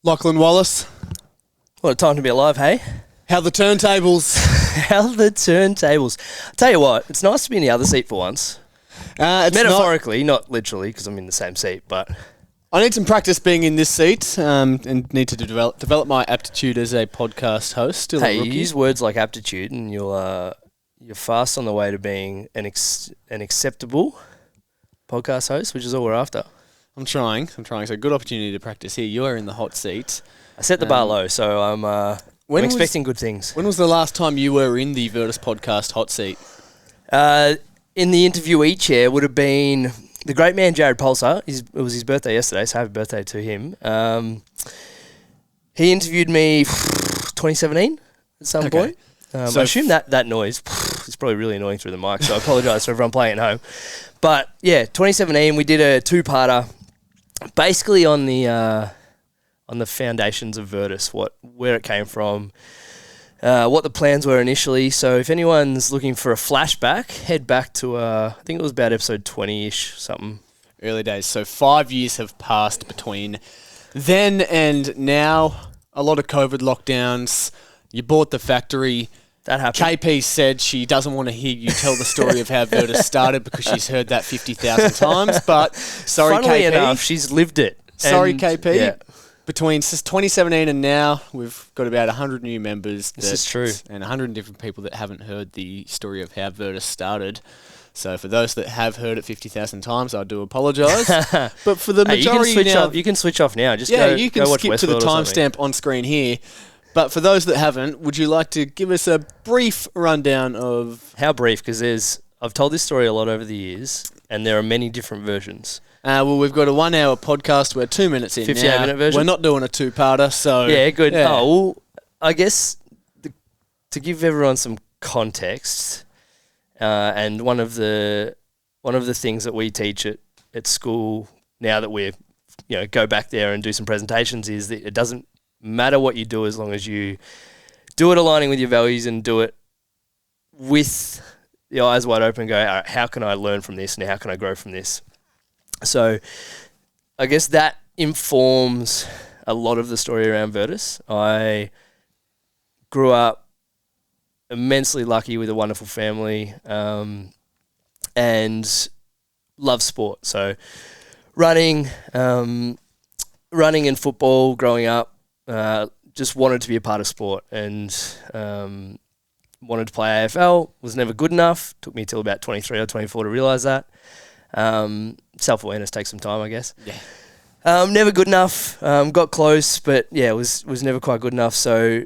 Lachlan Wallace. What a time to be alive, hey? How the turntables? How the turntables. Tell you what, it's nice to be in the other seat for once. It's Metaphorically, not literally, because I'm in the same seat, but... I need some practice being in this seat and need to develop my aptitude as a podcast host. Still hey, a rookie. you use words like aptitude and you're fast on the way to being an acceptable podcast host, which is all we're after. I'm trying. So good opportunity to practice here. You are in the hot seat. I set the bar low, so I'm expecting good things. When was the last time you were in the Virtus podcast hot seat? In the interviewee chair would have been the great man Jared Pulsar. It was his birthday yesterday, so happy birthday to him. He interviewed me 2017 at some point. So I assume that noise is probably really annoying through the mic, so I apologise for everyone playing at home. But yeah, 2017 we did a two-parter, basically on the foundations of Virtus, where it came from, what the plans were initially. So if anyone's looking for a flashback, head back to I think it was about episode 20-ish, something. Early days. So 5 years have passed between then and now. A lot of COVID lockdowns. You bought the factory. That happened. KP said she doesn't want to hear you tell the story of how Virtus started because she's heard that 50,000 times. But sorry, Funnily KP. enough, she's lived it. Sorry, And, KP. Yeah. Between 2017 and now, we've got about 100 new members. This is true. And 100 different people that haven't heard the story of how Virtus started. So for those that have heard it 50,000 times, I do apologise. But for the majority you can switch off now. Just you can watch skip to the Westworld or something. timestamp on screen here. But for those that haven't, would you like to give us a brief rundown of... How brief? Because I've told this story a lot over the years, and there are many different versions. Well, we've got a 1 hour podcast. We're 2 minutes in 58-minute version? We're not doing a two-parter, so... Yeah, good. Yeah. Oh, well, I guess to give everyone some context, and one of the things that we teach at school now that we're go back there and do some presentations is that it doesn't matter what you do as long as you do it aligning with your values and do it with the eyes wide open and go, all right, how can I learn from this and how can I grow from this? So I guess that informs a lot of the story around Virtus. I grew up immensely lucky with a wonderful family and love sport. So running and football growing up, just wanted to be a part of sport and wanted to play AFL, was never good enough. Took me till about 23 or 24 to realise that. Self-awareness takes some time, I guess. Yeah. Never good enough. Got close, but yeah, was never quite good enough. So,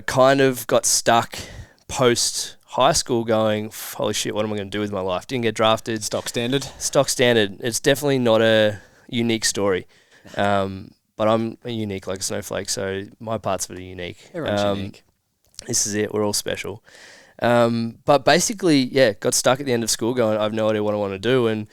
kind of got stuck post high school going, holy shit, what am I going to do with my life? Didn't get drafted. Stock standard. It's definitely not a unique story. But I'm unique like a snowflake, so my parts of it are unique. Everyone's unique. This is it. We're all special. But basically, got stuck at the end of school going, I have no idea what I want to do. And,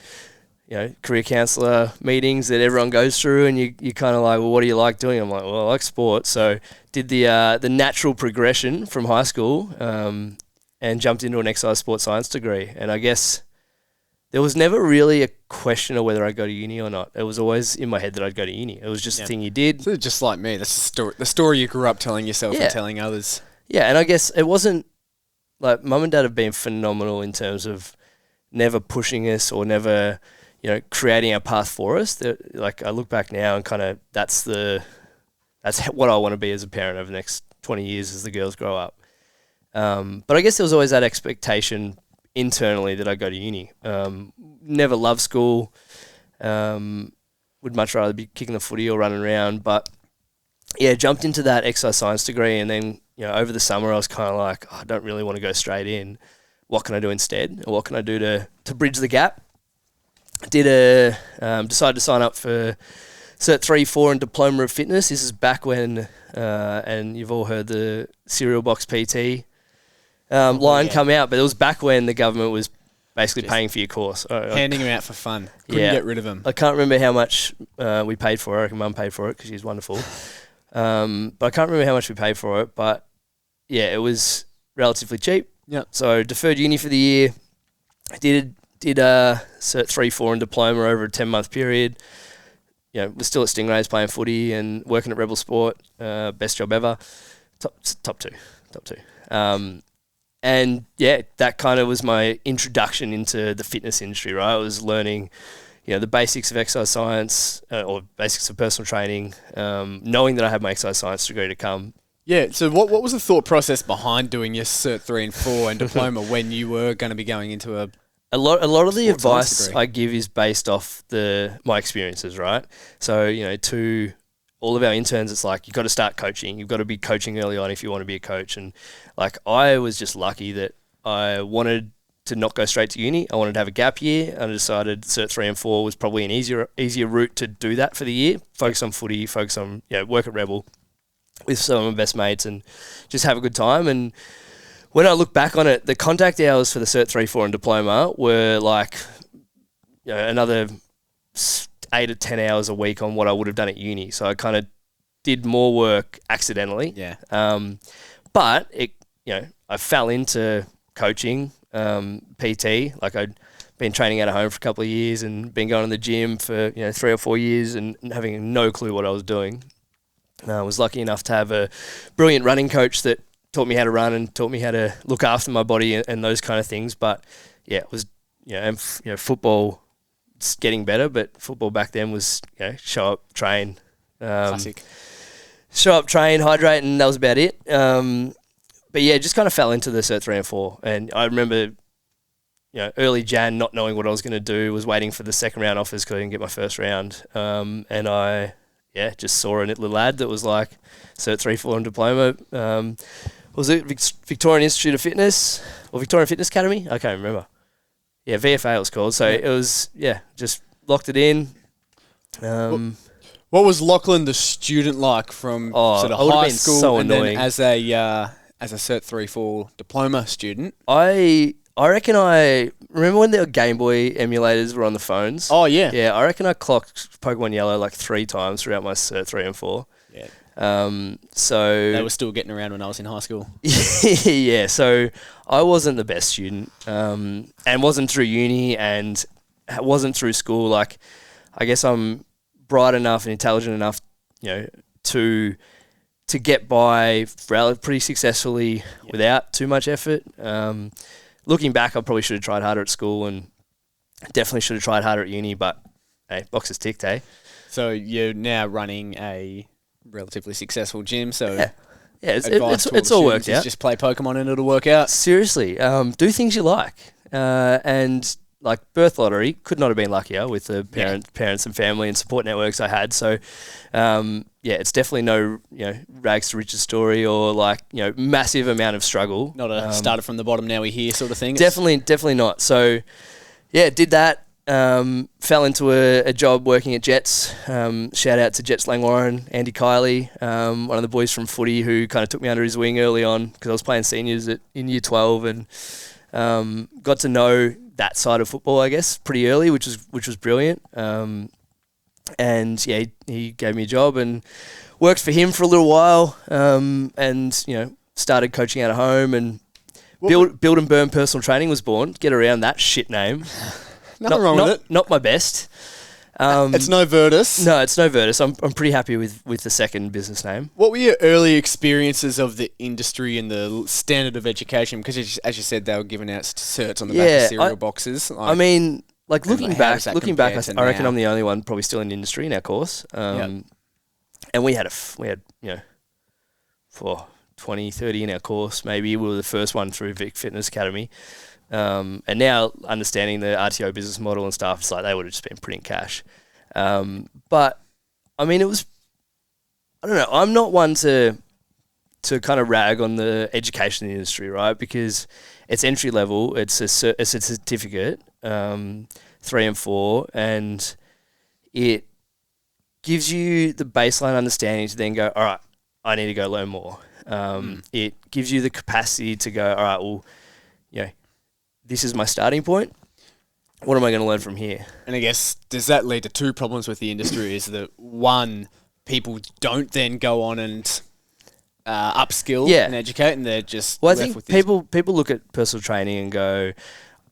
career counsellor meetings that everyone goes through and you kind of like, well, what do you like doing? I'm like, well, I like sport. So did the natural progression from high school and jumped into an exercise sports science degree. And I guess there was never really a question of whether I'd go to uni or not. It was always in my head that I'd go to uni. It was just a thing you did. So just like me. That's the story you grew up telling yourself and telling others. Yeah, and I guess it wasn't like mum and dad have been phenomenal in terms of never pushing us or never, creating a path for us. Like I look back now and kind of that's what I want to be as a parent over the next 20 years as the girls grow up. But I guess there was always that expectation internally that I go to uni. Never loved school. Would much rather be kicking the footy or running around. But yeah, jumped into that exercise science degree, and then over the summer I was kind of like, I don't really want to go straight in. What can I do instead? Or what can I do to bridge the gap? Decided to sign up for Cert 3-4 and Diploma of Fitness. This is back when, and you've all heard the cereal box PT line come out, but it was back when the government was basically just paying for your course. Handing them out for fun. Couldn't get rid of them. I can't remember how much we paid for it. I reckon Mum paid for it because she's wonderful. But I can't remember how much we paid for it. But yeah, it was relatively cheap. Yeah. So deferred uni for the year. Did Cert 3-4 and Diploma over a 10-month period. was still at Stingrays playing footy and working at Rebel Sport. Best job ever. Top two. And yeah, that kind of was my introduction into the fitness industry, right? I was learning, the basics of exercise science or basics of personal training, knowing that I had my exercise science degree to come. Yeah, so what was the thought process behind doing your Cert 3 and 4 and diploma when you were going to be going into a lot of the advice degree? I give is based off my experiences, right? So, to all of our interns, it's like, you've got to start coaching. You've got to be coaching early on if you want to be a coach. And like, I was just lucky that I wanted to not go straight to uni. I wanted to have a gap year, and I decided Cert 3 and 4 was probably an easier route to do that for the year. Focus on footy, focus on, work at Rebel with some of my best mates and just have a good time. And when I look back on it, the contact hours for the Cert 3, 4 and diploma were like, another 8 or 10 hours a week on what I would have done at uni. So I kind of did more work accidentally. Yeah. But I fell into coaching, PT. Like, I'd been training out of home for a couple of years and been going to the gym for 3 or 4 years and having no clue what I was doing. I was lucky enough to have a brilliant running coach that taught me how to run and taught me how to look after my body and those kind of things. But yeah, it was football. It's getting better, but football back then was show up, train, classic. Show up, train, hydrate, and that was about it. But yeah, just kind of fell into the Cert 3 and 4. And I remember, early Jan, not knowing what I was going to do, was waiting for the second round offers because I didn't get my first round. And I, just saw a little ad that was like Cert 3, 4 and diploma. Was it Victorian Institute of Fitness or Victorian Fitness Academy? I can't remember. Yeah, VFA it was called. So it was, just locked it in. What was Lachlan the student like from sort of high school so and annoying. then as a Cert 3, 4 diploma student? I reckon I remember when the Game Boy emulators were on the phones. Oh, yeah. Yeah, I reckon I clocked Pokemon Yellow like 3 times throughout my Cert 3 and 4. Yeah. So they were still getting around when I was in high school. Yeah, so I wasn't the best student, and wasn't through uni and wasn't through school. Like, I guess I'm bright enough and intelligent enough, to get by pretty successfully without too much effort. Looking back, I probably should have tried harder at school and definitely should have tried harder at uni, but hey, boxes ticked, eh? So you're now running a relatively successful gym, so it's all worked out. Just play Pokemon and it'll work out. Seriously, do things you like, and like birth lottery, could not have been luckier with the parents and family and support networks I had. So, it's definitely no rags to riches story or like massive amount of struggle. Not a started from the bottom, now we're here sort of thing. Definitely not. So, did that. Fell into a job working at Jets. Shout out to Jets Langwarren, Andy Kiley, one of the boys from footy who kind of took me under his wing early on because I was playing seniors in year 12 and got to know that side of football, I guess, pretty early, which was brilliant. And he gave me a job and worked for him for a little while, and started coaching out of home and Build and Burn Personal Training was born. Get around that shit name. Nothing wrong with it. Not my best. It's no Virtus. No, it's no Virtus. I'm pretty happy with the second business name. What were your early experiences of the industry and the standard of education? Because as you said, they were giving out certs on the back of cereal boxes. I mean, like looking back, I reckon now? I'm the only one probably still in the industry in our course. And we had for 20, 30 in our course, maybe we were the first one through Vic Fitness Academy. And now understanding the RTO business model and stuff, it's like they would have just been printing cash. But I mean, it was, I don't know, I'm not one to kind of rag on the education industry, right? Because it's entry level, it's a certificate, 3 and 4, and it gives you the baseline understanding to then go, all right, I need to go learn more. It gives you the capacity to go, all right, well, this is my starting point. What am I going to learn from here? And I guess, does that lead to two problems with the industry? Is that one, people don't then go on and upskill and educate, and they're just I think people look at personal training and go,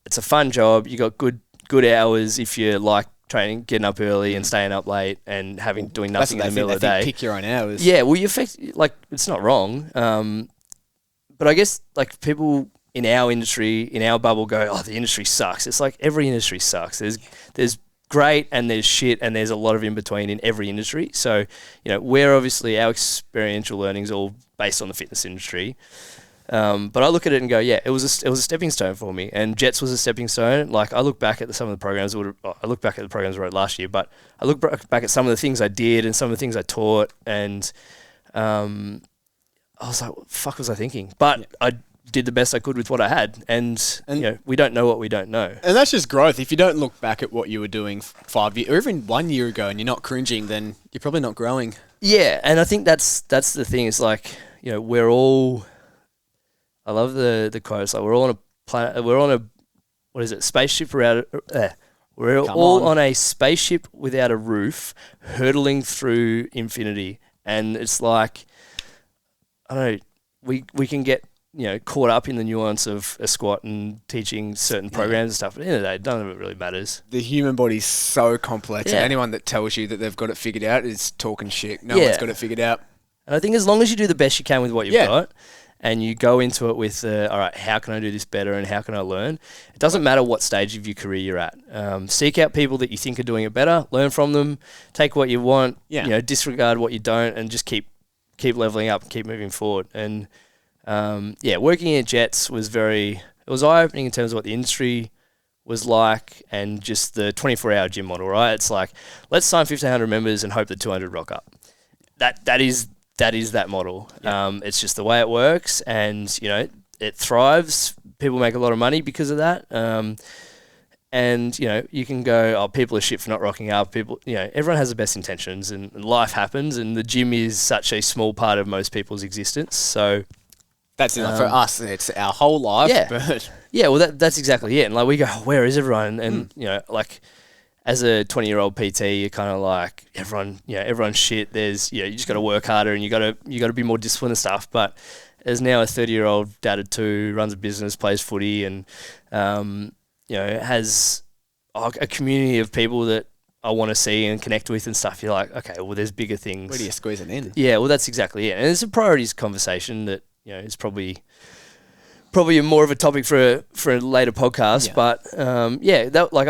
it's a fun job. You got good hours if you like training, getting up early and staying up late and doing nothing in the middle of the day. Pick your own hours. Yeah, well, it's not wrong. But I guess like people in our industry, in our bubble go, oh, the industry sucks. It's like every industry sucks. There's great and there's shit and there's a lot of in between in every industry. So, we're obviously our experiential learning is all based on the fitness industry. But I look at it and go, yeah, it was a stepping stone for me, and Jets was a stepping stone. Like I look back at some of the programs. I look back at the programs I wrote last year, but I look back at some of the things I did and some of the things I taught, and I was like, what the fuck was I thinking? But I did the best I could with what I had, and we don't know what we don't know. And that's just growth. If you don't look back at what you were doing 5 years or even 1 year ago, and you're not cringing, then you're probably not growing. Yeah, and I think that's the thing. It's like we're all. I love the quotes. Like we're all on a planet. We're on a what is it? Spaceship without. We're all on a spaceship without a roof, hurtling through infinity. And it's like, I don't know. We can get caught up in the nuance of a squat and teaching certain programs and stuff. But at the end of the day, none of it really matters. The human body's so complex. And anyone that tells you that they've got it figured out is talking shit. No one's got it figured out. And I think as long as you do the best you can with what you've got. And you go into it with, all right, how can I do this better and how can I learn? It doesn't matter what stage of your career you're at. Seek out people that you think are doing it better, learn from them, take what you want, disregard what you don't, and just keep leveling up and keep moving forward. And, working at Jets was it was eye-opening in terms of what the industry was like and just the 24-hour gym model, right? It's like, let's sign 1,500 members and hope that 200 rock up. That is that model. Yeah. It's just the way it works, and it thrives. People make a lot of money because of that. And you can go, oh, people are shit for not rocking up. People, everyone has the best intentions, and life happens, and the gym is such a small part of most people's existence. So that's for us. It's our whole life. Yeah, but well, that's exactly it. And like we go, where is everyone? And like. As a 20-year-old PT, you're kind of like everyone's shit. There's you just got to work harder and you got to be more disciplined and stuff. But as now a 30-year-old dad of two, runs a business, plays footy, and has a community of people that I want to see and connect with and stuff. You're like, okay, well, there's bigger things. Where do you squeeze it in? Yeah, well, that's exactly it. And it's a priorities conversation that is probably more of a topic for a later podcast, but I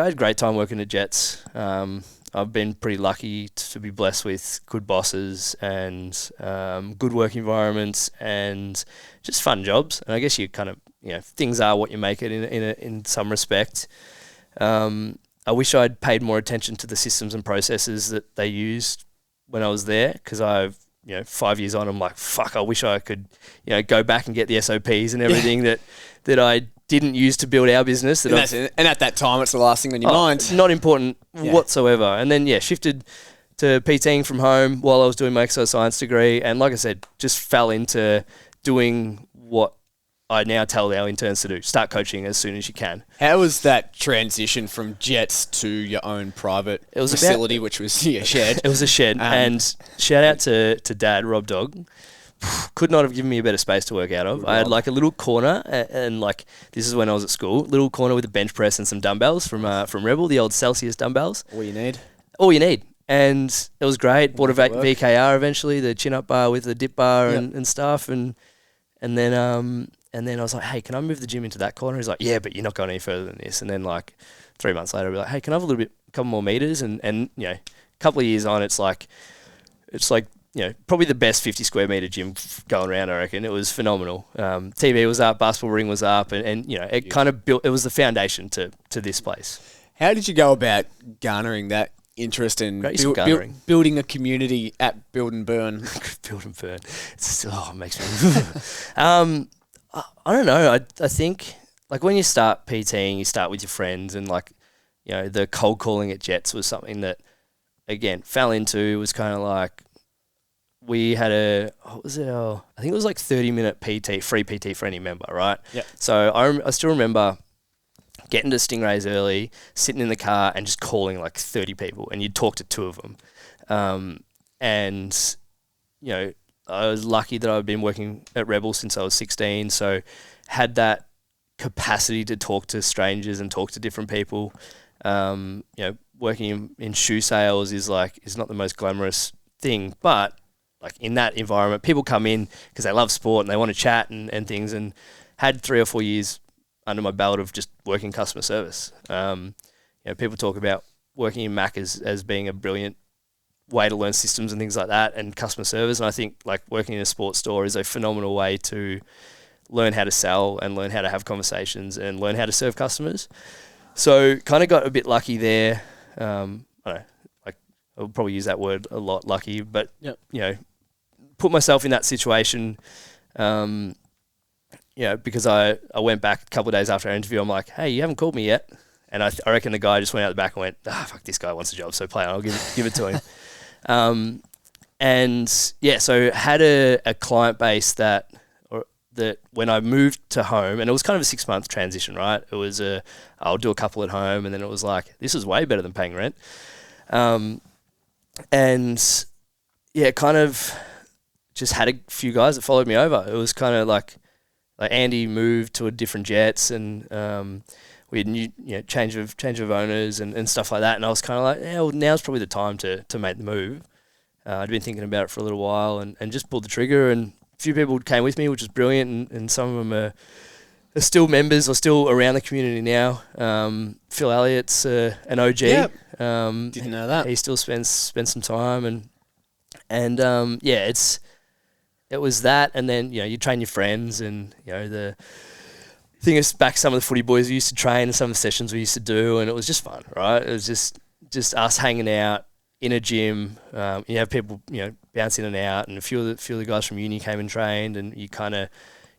had a great time working at Jets. I've been pretty lucky to be blessed with good bosses and good work environments and just fun jobs. And I guess you kind of things are what you make it in some respect. I wish I'd paid more attention to the systems and processes that they used when I was there, because I've 5 years on, I'm like, fuck, I wish I could, go back and get the SOPs and everything that I didn't use to build our business. And at that time, it's the last thing on your mind. Not important whatsoever. And then, shifted to PTing from home while I was doing my exercise science degree. And like I said, just fell into doing what I now tell our interns to do. Start coaching as soon as you can. How was that transition from Jets to your own private facility, which was a shed? It was a shed. And shout out to Dad, Rob Dog. Could not have given me a better space to work out of. I had like a little corner, and like this is when I was at school, little corner with a bench press and some dumbbells from Rebel, the old Celsius dumbbells. All you need. And it was great. Bought a VKR eventually, the chin-up bar with the dip bar and stuff. And then I was like, hey, can I move the gym into that corner? He's like, yeah, but you're not going any further than this. And then like 3 months later, I'll be like, hey, can I have a couple more meters? And a couple of years on, it's like probably the best 50 square meter gym going around, I reckon. It was phenomenal. TV was up, basketball ring was up, and it kind of built, it was the foundation to this place. How did you go about garnering that interest in building a community at Build and Burn? Build and Burn. It makes me... I don't know. I think like when you start PTing, you start with your friends, and like, the cold calling at Jets was something that, again, fell into. Was kind of like, we had I think it was like 30-minute PT, free PT for any member, right? Yeah. So I still remember getting to Stingrays early, sitting in the car and just calling like 30 people, and you'd talk to 2 of them. And, I was lucky that I'd been working at Rebel since I was 16, so had that capacity to talk to strangers and talk to different people. working in shoe sales is not the most glamorous thing, but like in that environment, people come in because they love sport and they want to chat and things, and had 3 or 4 years under my belt of just working customer service. People talk about working in Mac as being a brilliant way to learn systems and things like that, and customer service. And I think like working in a sports store is a phenomenal way to learn how to sell and learn how to have conversations and learn how to serve customers. So kind of got a bit lucky there. I don't know, like I'll probably use that word a lot, lucky, but put myself in that situation. Because I went back a couple of days after our interview. I'm like, hey, you haven't called me yet. And I reckon the guy just went out the back and went, fuck, this guy wants a job, so play on, I'll give it to him. So had a client base that when I moved to home, and it was kind of a 6-month transition, right? It was I'll do a couple at home, and then it was like, this is way better than paying rent. Kind of just had a few guys that followed me over. It was kind of like Andy moved to a different Jets, and we had new change of owners and stuff like that. And I was kind of like, now's probably the time to make the move. I'd been thinking about it for a little while and just pulled the trigger. And a few people came with me, which was brilliant. And some of them are still members or still around the community now. Phil Elliott's an OG. Yep. Didn't know that. He still spends some time it was that, and then you train your friends, and the thing is back some of the footy boys we used to train and some of the sessions we used to do, and it was just fun, right? It was just us hanging out in a gym. You have people bounce in and out, and a few of the guys from uni came and trained, and you kind of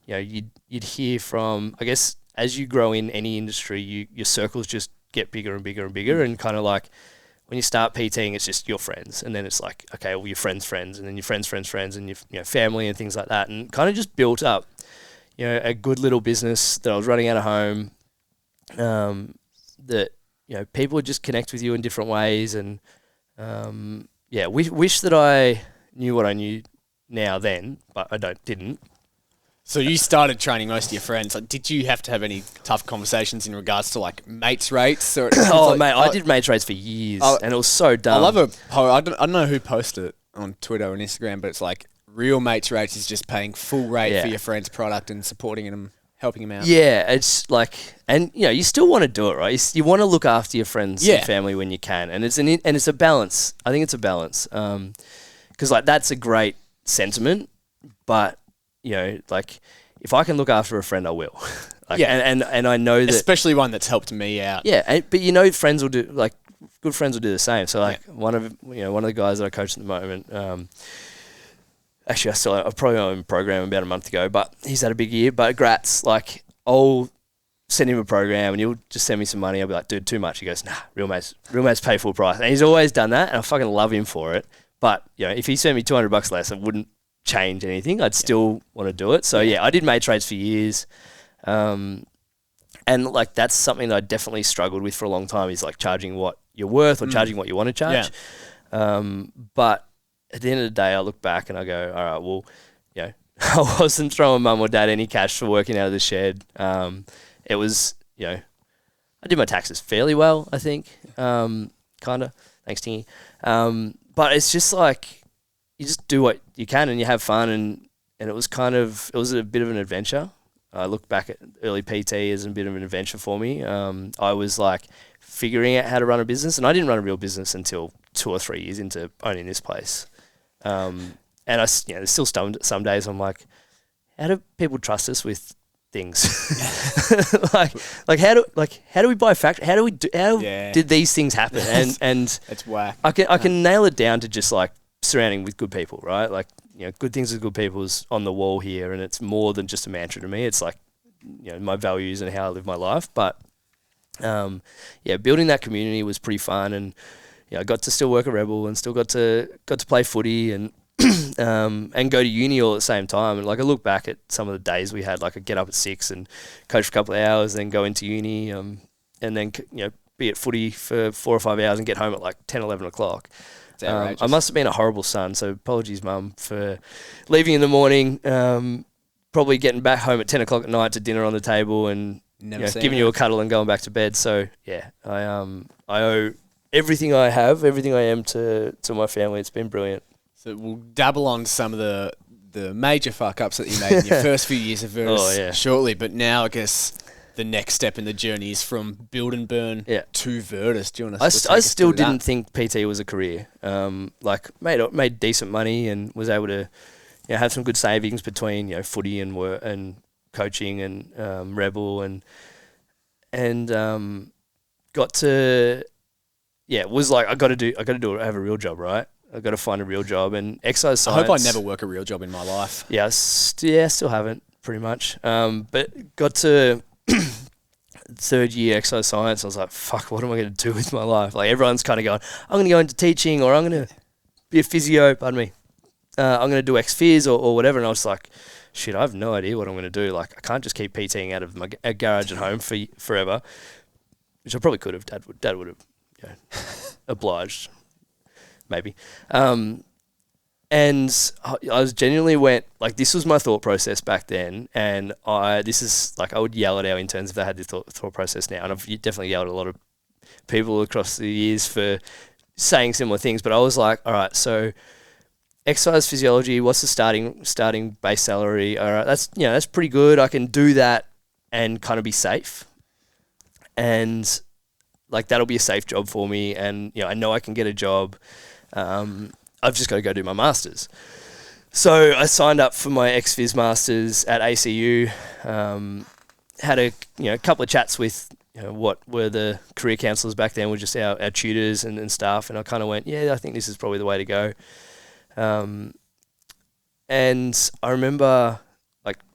you'd hear from, I guess, as you grow in any industry, your circles just get bigger and bigger and bigger, and kind of like when you start PTing, it's just your friends, and then it's like, okay, well, your friends, and then your friends, and your family and things like that, and kind of just built up, a good little business that I was running out of home. That people would just connect with you in different ways, and wish that I knew what I knew now then, but I didn't. So you started training most of your friends. Like, did you have to have any tough conversations in regards to like mates rates? Or I did mates rates for years, and it was so dumb. I love I don't know who posted it on Twitter and Instagram, but it's like real mates rates is just paying full rate for your friend's product and supporting them, helping them out. Yeah, it's like, and you still want to do it, right? You want to look after your friends and family when you can, and it's a balance. I think it's a balance, because like that's a great sentiment, but like if I can look after a friend, I will. And I know that, especially one that's helped me out. Yeah, but friends will do, like good friends will do the same. So like one of the guys that I coach at the moment, actually I probably on a program about a month ago, but he's had a big year. But Gratz, like I'll send him a program and he'll just send me some money. I'll be like, dude, too much. He goes, nah, real mates pay full price, and he's always done that, and I fucking love him for it. But if he sent me $200 less, I wouldn't change anything. I'd still want to do it. So I did mates rates for years, and like that's something that I definitely struggled with for a long time, is like charging what you're worth or charging what you want to charge. But at the end of the day, I look back and I go, all right, well, I wasn't throwing mum or dad any cash for working out of the shed. It was, I did my taxes fairly well, I think, kind of, thanks Tingy. But it's just like, you just do what you can and you have fun, and it was a bit of an adventure. I look back at early PT as a bit of an adventure for me. I was like figuring out how to run a business, and I didn't run a real business until 2 or 3 years into owning this place. And there's still some days I'm like, how do people trust us with things? like how do we buy factory? How did these things happen? And it's whack. I can nail it down to just like surrounding with good people, right? Like, good things with good people is on the wall here, and it's more than just a mantra to me. It's like, my values and how I live my life. But building that community was pretty fun, and I got to still work at Rebel and still got to play footy and and go to uni all at the same time. And like I look back at some of the days we had, like I'd get up at 6 and coach for a couple of hours, then go into uni, and then be at footy for 4 or 5 hours and get home at like 10, 11 o'clock. I must have been a horrible son, so apologies, Mum, for leaving in the morning, probably getting back home at 10 o'clock at night to dinner on the table, and giving you a cuddle and going back to bed. So I owe everything I have, everything I am to my family. It's been brilliant. So we'll dabble on some of the major fuck ups that you made in your first few years of Virtus shortly, but now I guess the next step in the journey is from build and burn to Virtus. Do you want to? I still didn't think PT was a career. Made decent money and was able to, have some good savings between footy and work and coaching and Rebel and got to was like I got to do it. I have a real job, right? I've got to find a real job and exercise science. I hope I never work a real job in my life. Yeah, still haven't pretty much. But got to third year exercise science. I was like, fuck, what am I going to do with my life? Like everyone's kind of going, I'm going to go into teaching or I'm going to be a physio. Pardon me. I'm going to do ex-phys or whatever. And I was like, shit, I have no idea what I'm going to do. Like I can't just keep PTing out of my garage at home forever, which I probably could have. Dad would have obliged. Maybe. And I was genuinely this was my thought process back then. And I would yell at our interns if they had this thought process now. And I've definitely yelled at a lot of people across the years for saying similar things. But I was like, all right, so exercise physiology, what's the starting base salary? All right, that's pretty good. I can do that and kind of be safe. And that'll be a safe job for me. And, I know I can get a job. I've just got to go do my masters. So I signed up for my ex-phys masters at ACU. Had a couple of chats with what were the career counsellors back then, were just our tutors and staff, and I kind of went, I think this is probably the way to go. And I remember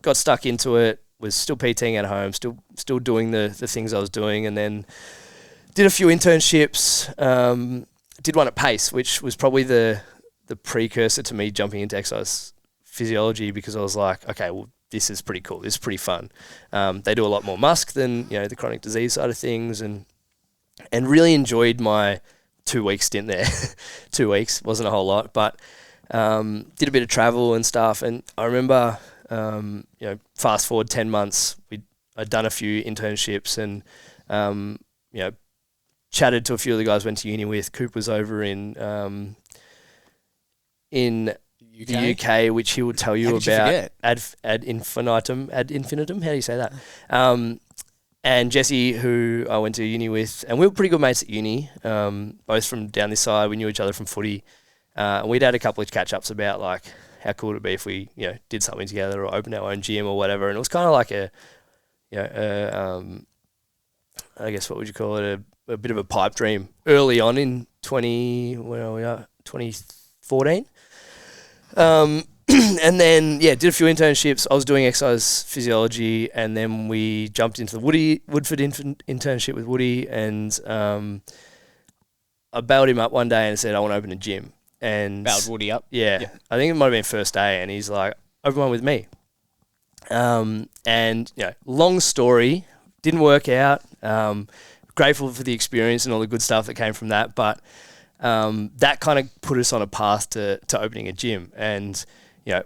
got stuck into it, was still PTing at home, still doing the things I was doing, and then did a few internships. Did one at Pace, which was probably the precursor to me jumping into exercise physiology, because I was like, okay, well, this is pretty cool. This is pretty fun. They do a lot more musk than the chronic disease side of things, and really enjoyed my 2-week stint there. 2 weeks wasn't a whole lot, but did a bit of travel and stuff. And I remember, fast forward 10 months, I'd done a few internships and chatted to a few of the guys I went to uni with. Coop was over in the UK, which he will tell you about. Ad infinitum. How do you say that? And Jesse, who I went to uni with, and we were pretty good mates at uni, both from down this side. We knew each other from footy. And we'd had a couple of catch-ups about how cool it'd be if we did something together or opened our own gym or whatever. And it was kind of like I guess what would you call it, a bit of a pipe dream early on in 2014. And then, did a few internships. I was doing exercise physiology, and then we jumped into the Woodford internship with Woody, and I bailed him up one day and said, I want to open a gym. And bailed Woody up? Yeah. I think it might have been first day, and he's like, open one with me. And, long story, didn't work out. Grateful for the experience and all the good stuff that came from that, but that kind of put us on a path to opening a gym. And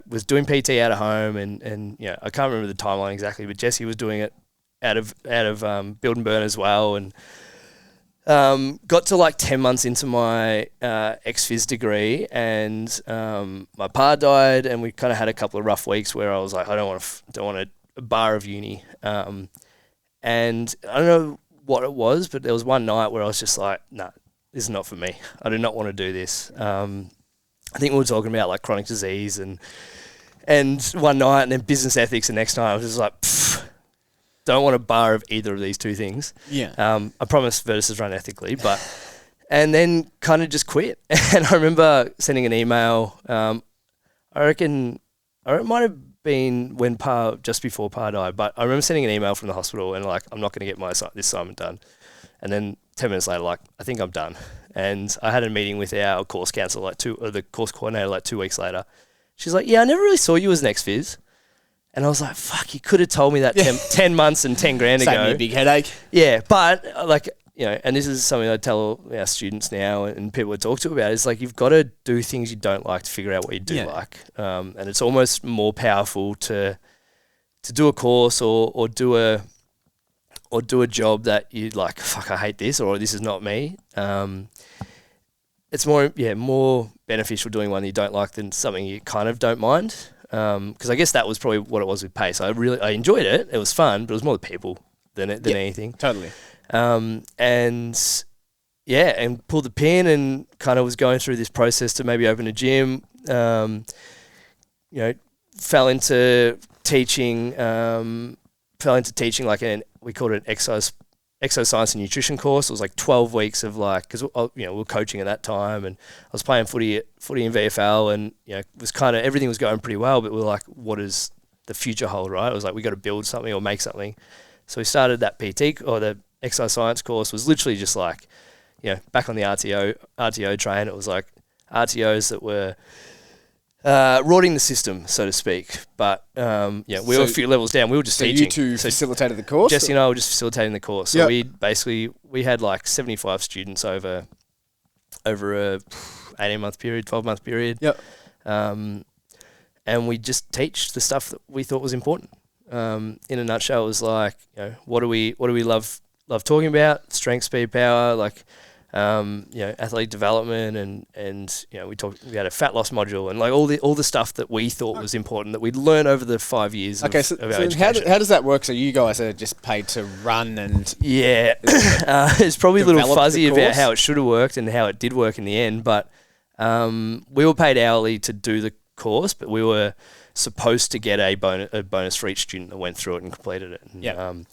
was doing PT out of home, and I can't remember the timeline exactly, but Jesse was doing it out of build and burn as well, and got to 10 months into my ex-phys degree, and my pa died, and we kind of had a couple of rough weeks where I was like, I don't want a bar of uni, and I don't know what it was, but there was one night where I was just like, nah, this is not for me. I do not want to do this. I think we were talking about chronic disease and one night, and then business ethics the next night. I was just like, don't want a bar of either of these two things. Yeah. I promise Virtus is run ethically, and then kind of just quit. And I remember sending an email. I reckon, or it might have been just before Pa died, but I remember sending an email from the hospital and I'm not going to get this assignment done. And then 10 minutes later, I think I'm done. And I had a meeting with our course counsellor, the course coordinator, 2 weeks later. She's like, yeah, I never really saw you as an ex-phys. And I was like, fuck, you could have told me that 10 months and 10 grand ago. Saved me a big headache. Yeah, but and this is something I tell our students now and people I talk to about, is you've got to do things you don't like to figure out what you do like. And it's almost more powerful to do a course or do or do a job that you like, fuck, I hate this, or this is not me. It's more beneficial doing one you don't like than something you kind of don't mind. Because I guess that was probably what it was with Pace. I enjoyed it. It was fun, but it was more the people than anything. Totally. And pulled the pin and kind of was going through this process to maybe open a gym. Fell into teaching like we called it exercise and nutrition course. It was like 12 weeks of because we were coaching at that time, and I was playing footy in VFL, and it was kind of everything was going pretty well, but we were like, what does the future hold, right? It was like, we got to build something or make something. So we started that PT, or the exercise science course was literally just like, back on the RTO train. It was like RTOs that were rorting the system, so to speak. But we were a few levels down. We were just teaching. You two facilitated the course? Jesse and I were just facilitating the course. So we had like 75 students over a 18-month period, 12-month period. Yep. And we just teach the stuff that we thought was important. In a nutshell, it was like, what do we love talking about? Strength, speed, power, athlete development, and we had a fat loss module, and like all the stuff that we thought was important that we'd learn over the 5 years. Okay, so how does that work? So you guys are just paid to run and it's probably a little fuzzy about how it should have worked and how it did work in the end, but we were paid hourly to do the course, but we were supposed to get a bonus for each student that went through it and completed it. And,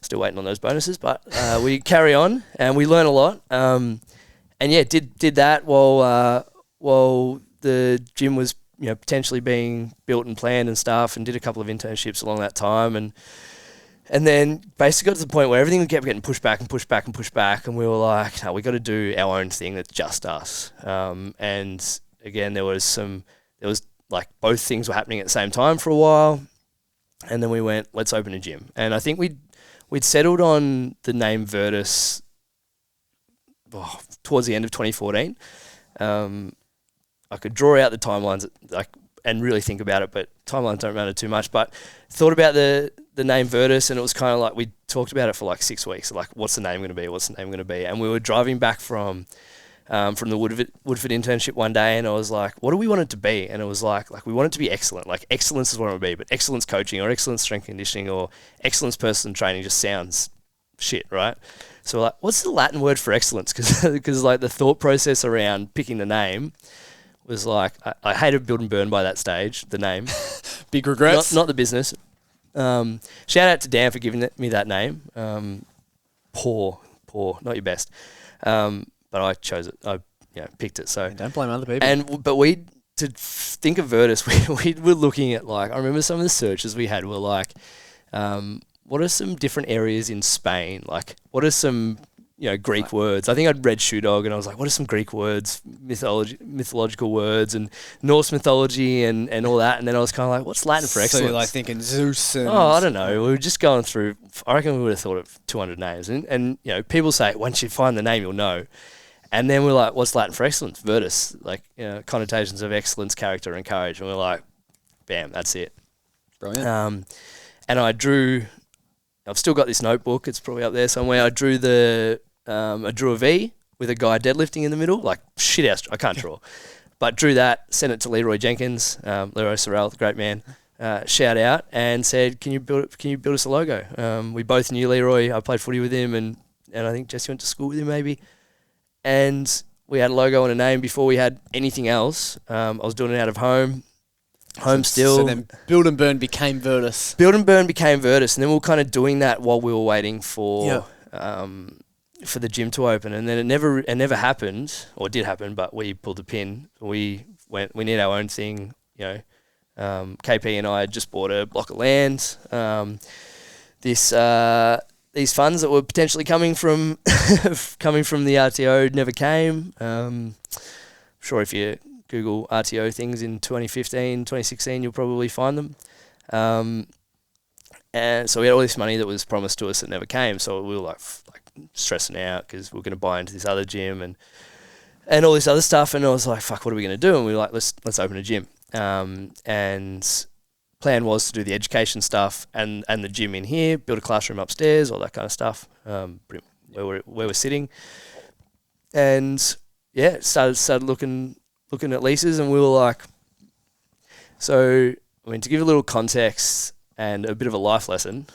still waiting on those bonuses, but we carry on and we learn a lot. Did that while the gym was potentially being built and planned and stuff, and did a couple of internships along that time, and then basically got to the point where everything kept getting pushed back, and we were like, no, we got to do our own thing that's just us. And again, there was like both things were happening at the same time for a while, and then we went, let's open a gym. And I think we'd settled on the name Virtus towards the end of 2014. I could draw out the timelines and really think about it, but timelines don't matter too much. But thought about the name Virtus, and it was kind of like we talked about it for like 6 weeks. Like, what's the name going to be? And we were driving back from the Woodford internship one day, and I was like, what do we want it to be? And it was like we want it to be excellent. Like, excellence is what it would be, but excellence coaching or excellence strength conditioning or excellence personal training just sounds shit, right? So we're like, what's the Latin word for excellence? Because like the thought process around picking the name was like, I hated Build and Burn by that stage, the name. Big regrets? Not the business. Shout out to Dan for giving me that name. Poor, not your best. But I chose it. I picked it. So don't blame other people. But to think of Virtus, we were looking at like, I remember some of the searches we had were like, what are some different areas in Spain? Like, what are some Greek words? I think I'd read Shoe Dog, and I was like, what are some Greek words, mythological words, and Norse mythology, and all that. And then I was kind of like, what's Latin for excellence? So you're like thinking Zeus and... Oh, I don't know. We were just going through, I reckon we would have thought of 200 names. And people say, once you find the name, you'll know. And then we're like, what's Latin for excellence? Virtus, like, connotations of excellence, character, and courage. And we're like, bam, that's it. Brilliant. And I've still got this notebook. It's probably up there somewhere. I drew a V with a guy deadlifting in the middle. Like, shit house, I can't draw. But drew that, sent it to Leroy Jenkins, Leroy Sorrell, great man. Shout out, and said, can you build us a logo? We both knew Leroy. I played footy with him, and I think Jesse went to school with him maybe. And we had a logo and a name before we had anything else. I was doing it out of home still. So then Build and Burn became Virtus. Build and Burn became Virtus, and then we were kind of doing that while we were waiting for the gym to open. And then it never happened, or it did happen, but we pulled the pin. We need our own thing. KP and I had just bought a block of land. These funds that were potentially coming from the RTO never came. I'm sure if you Google RTO things in 2015, 2016, you'll probably find them. And so we had all this money that was promised to us that never came. So we were like stressing out because we were going to buy into this other gym and all this other stuff. And I was like, fuck, what are we going to do? And we were like, let's open a gym. And plan was to do the education stuff and the gym in here, build a classroom upstairs, all that kind of stuff, where we're sitting. And yeah, started looking at leases, and we were like, so, I mean, to give a little context and a bit of a life lesson,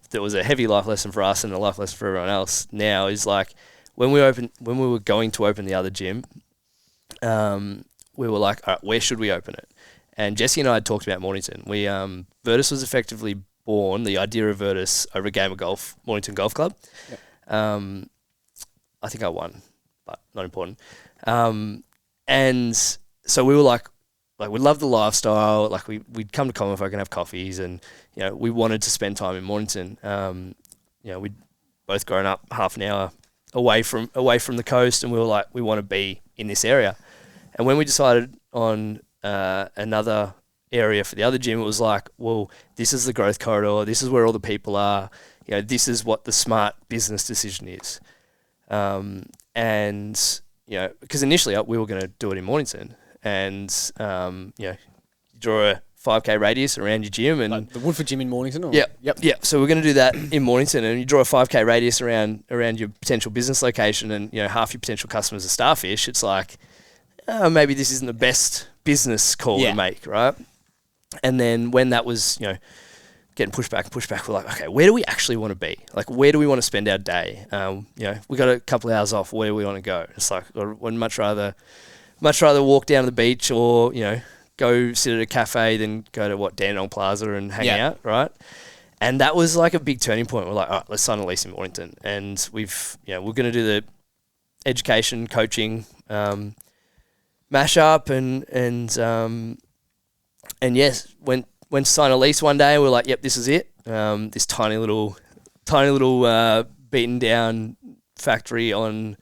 that was a heavy life lesson for us and a life lesson for everyone else now, is like, when we were going to open the other gym, we were like, all right, where should we open it? And Jesse and I had talked about Mornington. Virtus was effectively born, the idea of Virtus, over a game of golf, Mornington Golf Club. Yep. I think I won, but not important. And so we were like we loved the lifestyle. Like we'd come to Commonfolk and have coffees, and we wanted to spend time in Mornington. We'd both grown up half an hour away from the coast, and we were like, we want to be in this area. And when we decided on another area for the other gym, it was like, well, this is the growth corridor. This is where all the people are. This is what the smart business decision is. Because initially we were going to do it in Mornington, and draw a 5K radius around your gym, and like the Woodford gym in Mornington. Or? Yep. So we're going to do that in Mornington, and you draw a 5K radius around your potential business location, and half your potential customers are Starfish. It's like, maybe this isn't the best business call to make, right? And then when that was getting pushed back, we're like, okay, where do we actually want to be? Like, where do we want to spend our day? We got a couple of hours off. Where do we want to go? It's like, I'd much rather walk down to the beach, or go sit at a cafe than go to Dandenong Plaza and hang out, right? And that was like a big turning point. We're like, all right, let's sign a lease in Mornington, and we're going to do the education, coaching, mash up, and yes, went to sign a lease one day, and we're like, yep, this is it. This tiny little beaten down factory on,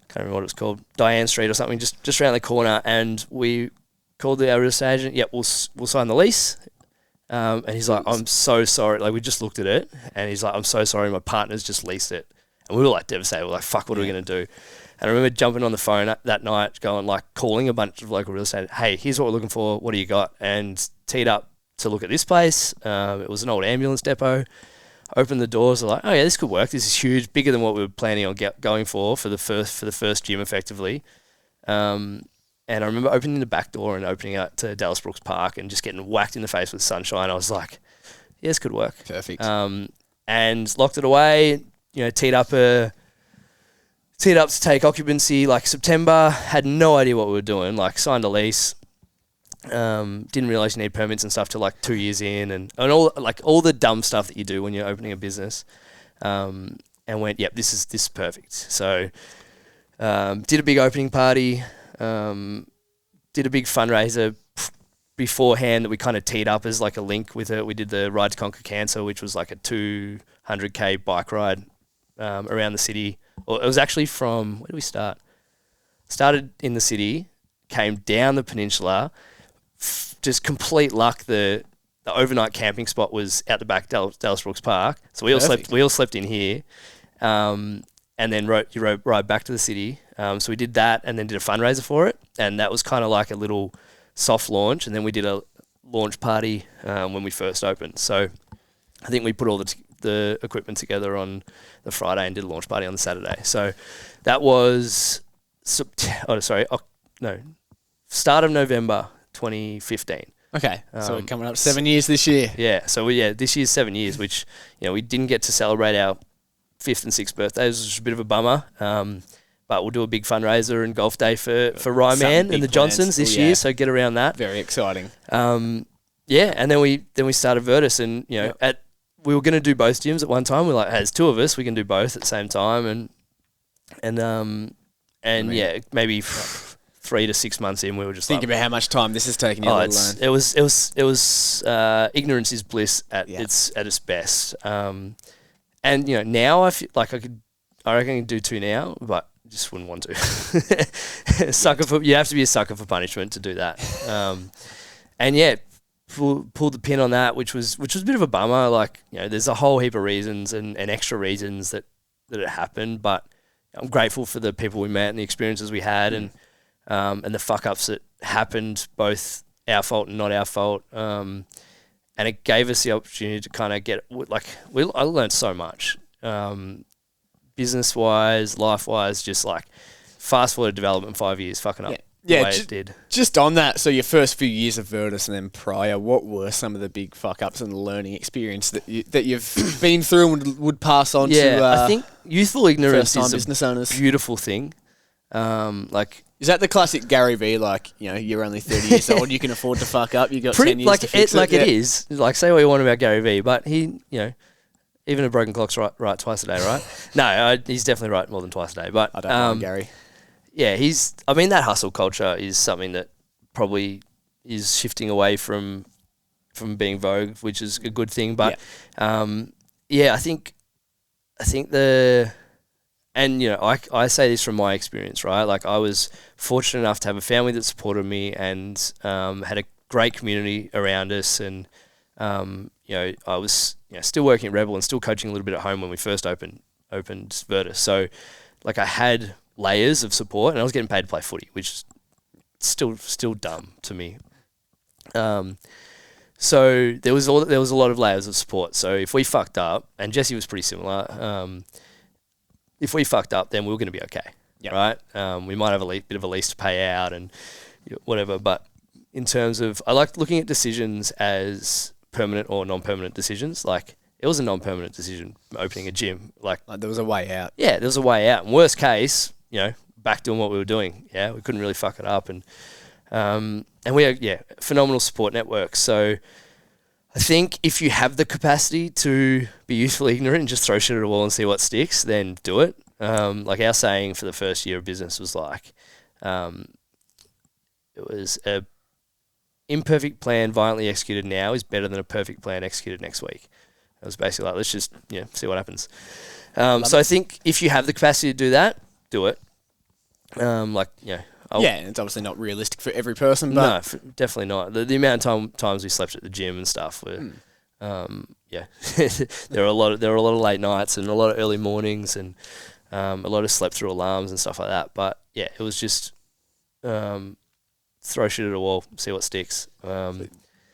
can't remember what it was called, Diane Street or something, just around the corner. And we called our real estate agent. Yep, we'll sign the lease. And he's like, I'm so sorry. Like, we just looked at it, and he's like, I'm so sorry, my partner's just leased it. And we were like devastated. We're like, fuck, what are we going to do? And I remember jumping on the phone that night, calling a bunch of local real estate. Hey, here's what we're looking for. What do you got? And teed up to look at this place. It was an old ambulance depot. Opened the doors. They're like, oh yeah, this could work. This is huge, bigger than what we were planning on going for the first gym, effectively. And I remember opening the back door and opening out to Dallas Brooks Park and just getting whacked in the face with sunshine. I was like, yeah, this could work. Perfect. And locked it away. Teed up to take occupancy like September. Had no idea what we were doing. Like, signed a lease. Didn't realize you need permits and stuff till like 2 years in, and all the dumb stuff that you do when you're opening a business. And went, yep, this is perfect. So did a big opening party. Did a big fundraiser beforehand that we kind of teed up as like a link with it. We did the Ride to Conquer Cancer, which was like a 200k bike ride around the city. Well, it was actually from, where did we start? Started in the city, came down the peninsula. Just complete luck. The overnight camping spot was out the back, Dallas Brooks Park. So we all slept in here, and then ride back to the city. So we did that, and then did a fundraiser for it, and that was kind of like a little soft launch. And then we did a launch party when we first opened. So I think we put all the equipment together on the Friday and did a launch party on the Saturday. So that was start of November 2015. Okay, so we're coming up 7 years this year. Yeah, so this year's 7 years, which we didn't get to celebrate our 5th and 6th birthdays, which was a bit of a bummer. But we'll do a big fundraiser and golf day for Ryman and the Johnsons this year, so get around that. Very exciting. And then we started Virtus, and we were going to do both gyms at one time. We're like, hey, there's two of us, we can do both at the same time, maybe 3 to 6 months in, we were just think about how much time this has taken you to learn. It was ignorance is bliss at its best. And now I feel like I reckon I can do two now, but just wouldn't want to. You have to be a sucker for punishment to do that. Pulled the pin on that, which was a bit of a bummer. Like, there's a whole heap of reasons and extra reasons that it happened, but I'm grateful for the people we met and the experiences we had, and the fuck ups that happened both our fault and not our fault. And it gave us the opportunity to kind of get, like, I learned so much, business-wise, life-wise, just like fast forward development 5 years, fucking up the way it did. Just on that, so your first few years of Virtus and then prior, what were some of the big fuck-ups and the learning experience that you've been through and would pass on to I think youthful ignorance is business owners? Beautiful thing. Is that the classic Gary Vee, like, you know, you're only 30 years old, you can afford to fuck up, you got 10 years to fix it? Like it is. Like, say what you want about Gary Vee, but he, you know, even a broken clock's right twice a day, right? No, he's definitely right more than twice a day. But I don't know Gary. Yeah, that hustle culture is something that probably is shifting away from being vogue, which is a good thing. But I think and you know, I say this from my experience, right? Like, I was fortunate enough to have a family that supported me and had a great community around us, and you know, I was, you know, still working at Rebel and still coaching a little bit at home when we first opened Virtus. So, like, I had layers of support, and I was getting paid to play footy, which is still dumb to me. So there was a lot of layers of support. So if we fucked up, and Jesse was pretty similar, if we fucked up, then we were going to be okay, right? We might have a bit of a lease to pay out and whatever, but in terms of, I like looking at decisions as permanent or non-permanent decisions. Like, it was a non-permanent decision opening a gym. Like there was a way out. Yeah, there was a way out. And worst case, you know, back doing what we were doing. Yeah, we couldn't really fuck it up, and we had phenomenal support network. So I think if you have the capacity to be usefully ignorant and just throw shit at a wall and see what sticks, then do it. Like, our saying for the first year of business was like, it was a imperfect plan violently executed now is better than a perfect plan executed next week. It was basically like, let's just see what happens. So I think if you have the capacity to do that, do it. And it's obviously not realistic for every person, but no, definitely not. The amount of times we slept at the gym and stuff were, there were a lot of late nights and a lot of early mornings and a lot of slept through alarms and stuff like that. But yeah, it was just throw shit at a wall, see what sticks.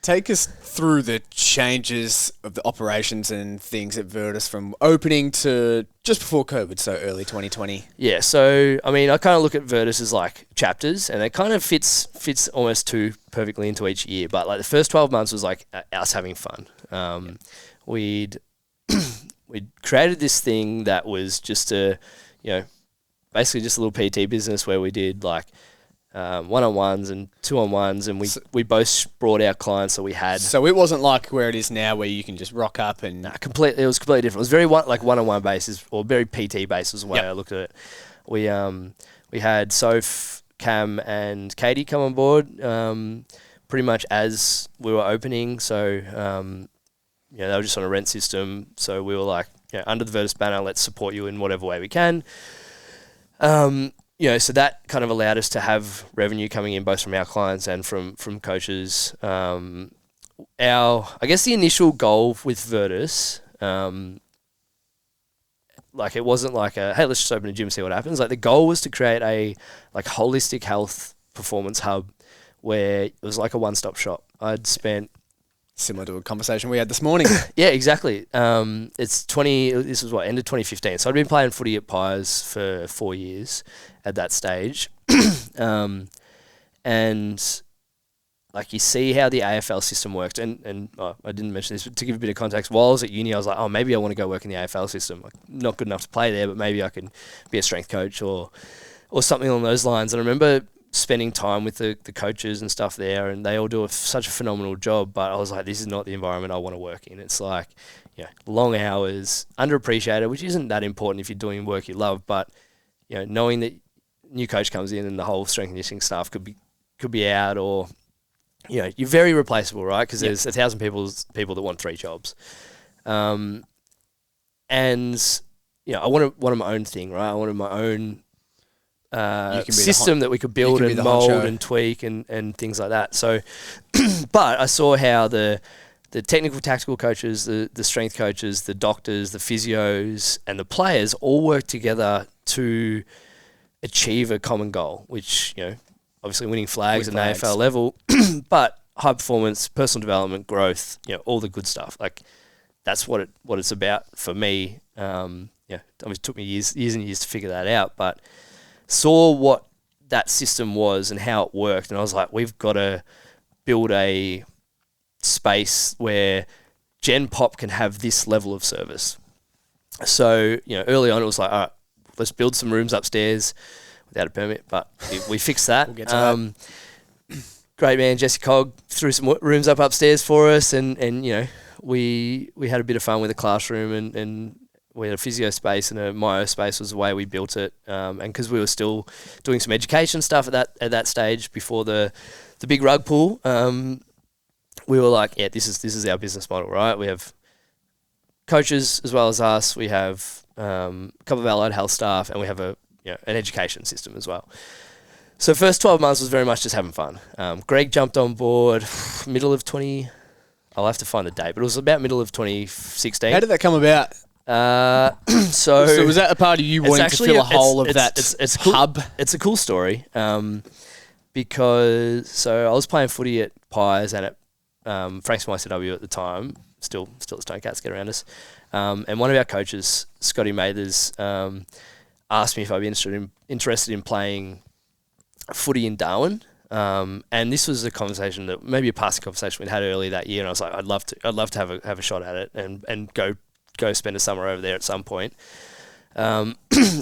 Take us through the changes of the operations and things at Virtus from opening to just before COVID, so early 2020. Yeah, so, I mean, I kind of look at Virtus as like chapters, and it kind of fits almost too perfectly into each year. But like the first 12 months was like us having fun. We'd created this thing that was just basically just a little PT business where we did like one-on-ones and two-on-ones, and we both brought our clients that we had. So it wasn't like where it is now, where you can just rock up and... It was completely different. It was very one-on-one basis, or very PT basis is the way I looked at it. We had Soph, Cam, and Katie come on board pretty much as we were opening. So they were just on a rent system. So we were like, under the Virtus banner, let's support you in whatever way we can. So that kind of allowed us to have revenue coming in both from our clients and from coaches. I guess the initial goal with Virtus, it wasn't like hey, let's just open a gym and see what happens. Like, the goal was to create a holistic health performance hub where it was like a one-stop shop. I'd spent... Similar to a conversation we had this morning. Yeah, exactly. This was end of 2015. So I'd been playing footy at Pies for 4 years at that stage. And like, you see how the AFL system worked. And I didn't mention this, but to give a bit of context, while I was at uni, I was like, oh, maybe I want to go work in the AFL system. Like, not good enough to play there, but maybe I can be a strength coach or something along those lines. And I remember spending time with the coaches and stuff there, and they all do such a phenomenal job, but I was like, this is not the environment I want to work in. It's like, long hours, underappreciated, which isn't that important if you're doing work you love, but knowing that new coach comes in and the whole strength and conditioning staff could be out, or you're very replaceable, right? Because there's 1,000 people that want 3 jobs, and I wanted my own thing, right? I wanted my own system that we could build and mold and tweak and things like that. So, but I saw how the technical tactical coaches, the strength coaches, the doctors, the physios, and the players all work together to achieve a common goal, which, obviously winning flags at an AFL level, but high performance, personal development, growth, all the good stuff. Like that's what it's about for me. Obviously it took me years and years to figure that out, but saw what that system was and how it worked. And I was like, we've got to build a space where Gen Pop can have this level of service. So, early on it was like, all right, let's build some rooms upstairs without a permit, but we fixed that. We'll get to that. Great man, Jesse Cog threw some rooms up upstairs for us, and we had a bit of fun with the classroom, and we had a physio space and a myo space was the way we built it. And because we were still doing some education stuff at that stage before the big rug pull, we were like, yeah, this is our business model, right? We have coaches as well as us. We have a couple of allied health staff, and we have an education system as well. So first 12 months was very much just having fun. Greg jumped on board middle of 20. I'll have to find the date, but it was about middle of 2016. How did that come about? So was that a part of you wanting to fill a hole of that hub? It's a cool story because I was playing footy at Pies and at Frank's MyCW at the time, still at Stonecats, get around us. And one of our coaches, Scotty Mathers, asked me if I'd be interested in playing footy in Darwin. And this was a conversation that maybe a passing conversation we'd had earlier that year, and I was like, I'd love to have a shot at it and go spend a summer over there at some point. And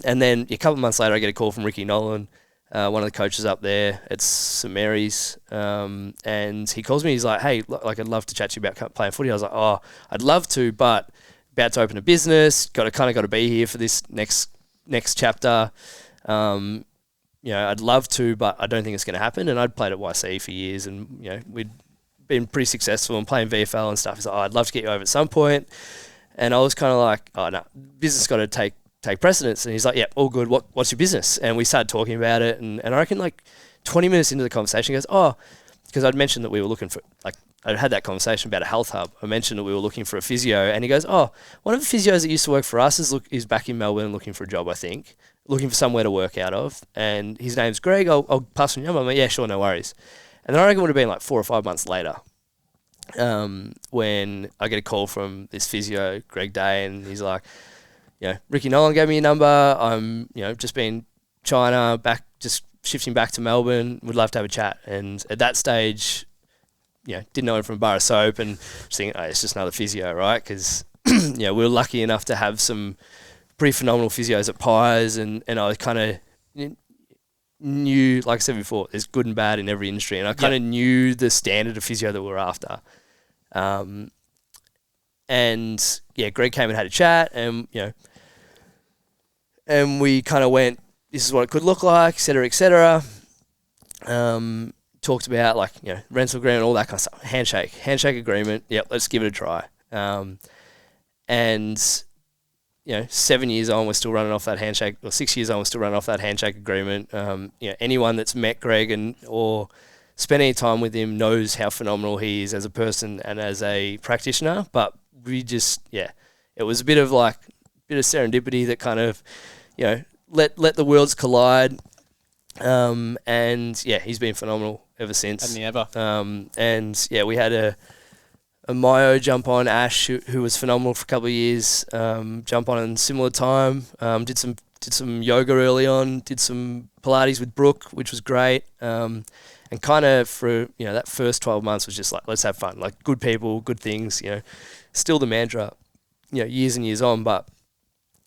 then a couple of months later, I get a call from Ricky Nolan, one of the coaches up there at St Mary's, and he calls me. He's like, "Hey, I'd love to chat to you about playing footy." I was like, "Oh, I'd love to, but about to open a business. Got to be here for this next chapter. I'd love to, but I don't think it's going to happen." And I'd played at YC for years, and we'd been pretty successful and playing VFL and stuff. He's like, "Oh, I'd love to get you over at some point." And I was kind of like, "Oh no, business got to take precedence." And he's like, "Yeah, all good. What's your business?" And we started talking about it, and I reckon like 20 minutes into the conversation, he goes, "Oh," because I'd mentioned that we were looking for, like, I had that conversation about a health hub. I mentioned that we were looking for a physio, and he goes, "Oh, one of the physios that used to work for us is back in Melbourne looking for a job, I think. Looking for somewhere to work out of, and his name's Greg. I'll pass on your number." I'm like, "Yeah, sure, no worries." And then I reckon it would have been like 4 or 5 months later, when I get a call from this physio, Greg Day, and he's like, "Ricky Nolan gave me your number. I'm, just been China, back, just shifting back to Melbourne. Would love to have a chat." And at that stage, didn't know him from a bar of soap, and just thinking, "Oh, it's just another physio, right?" Because we were lucky enough to have some pretty phenomenal physios at Pies, and I kind of knew, like I said before, there's good and bad in every industry, and I kind of knew the standard of physio that we were after. Greg came and had a chat, and and we kind of went, this is what it could look like, et cetera, et cetera. Talked about rental agreement, all that kind of stuff. Handshake agreement. Yep, let's give it a try. 7 years on, we're still running off that handshake, or 6 years on, we're still running off that handshake agreement. Anyone that's met Greg or spent any time with him knows how phenomenal he is as a person and as a practitioner. But we just, it was a bit of serendipity that kind of, let the worlds collide. He's been phenomenal ever since. Hasn't he ever? We had a myo jump on, Ash, who was phenomenal for a couple of years, jump on in similar time, did some yoga early on, did some Pilates with Brooke, which was great, and kind of for, that first 12 months was just like, let's have fun, like good people, good things, still the mantra, years and years on, but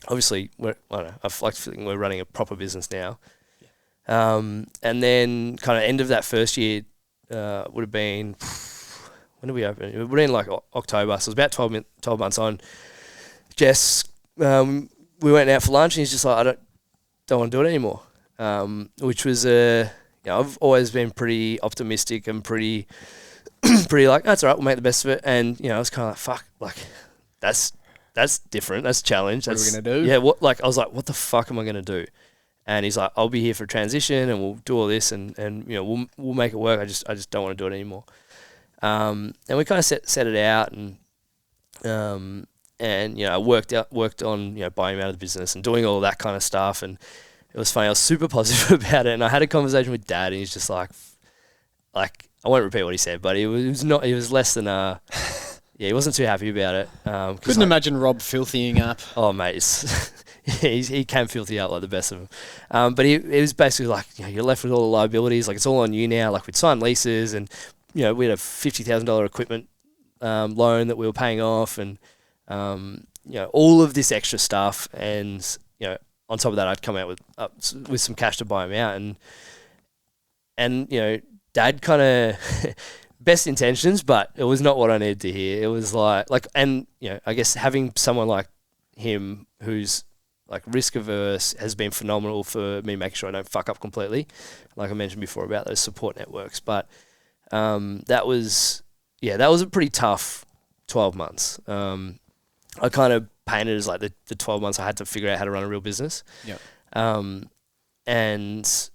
obviously I like to think we're running a proper business now. And then kind of end of that first year would have been, when did we open? It would have been like October, so it was about 12 months on. Jess, we went out for lunch, and he's just like, I don't want to do it anymore. Which was I've always been pretty optimistic and pretty like, that's all right, we'll make the best of it. And I was kind of like, fuck, like that's different, that's a challenge. What are we gonna do? Yeah, I was like, what the fuck am I gonna do? And he's like, I'll be here for transition, and we'll do all this, and we'll make it work. I just don't want to do it anymore. And we kind of set it out, and I worked on buying him out of the business and doing all that kind of stuff. And it was funny. I was super positive about it, and I had a conversation with Dad, and he's just like I won't repeat what he said, but it was not. It was less than yeah, he wasn't too happy about it. Couldn't imagine Rob filthying up. Oh mate, he can filthy out like the best of them. But it was basically like, you're left with all the liabilities. Like, it's all on you now. Like, we'd signed leases, and we had a $50,000 equipment loan that we were paying off, and all of this extra stuff. And on top of that, I'd come out with some cash to buy him out, and Dad kind of best intentions, but it was not what I needed to hear. It was like, and I guess having someone like him who's like risk averse has been phenomenal for me, making sure I don't fuck up completely, like I mentioned before about those support networks. But that was a pretty tough 12 months. I kind of painted as like the 12 months I had to figure out how to run a real business. Yeah. And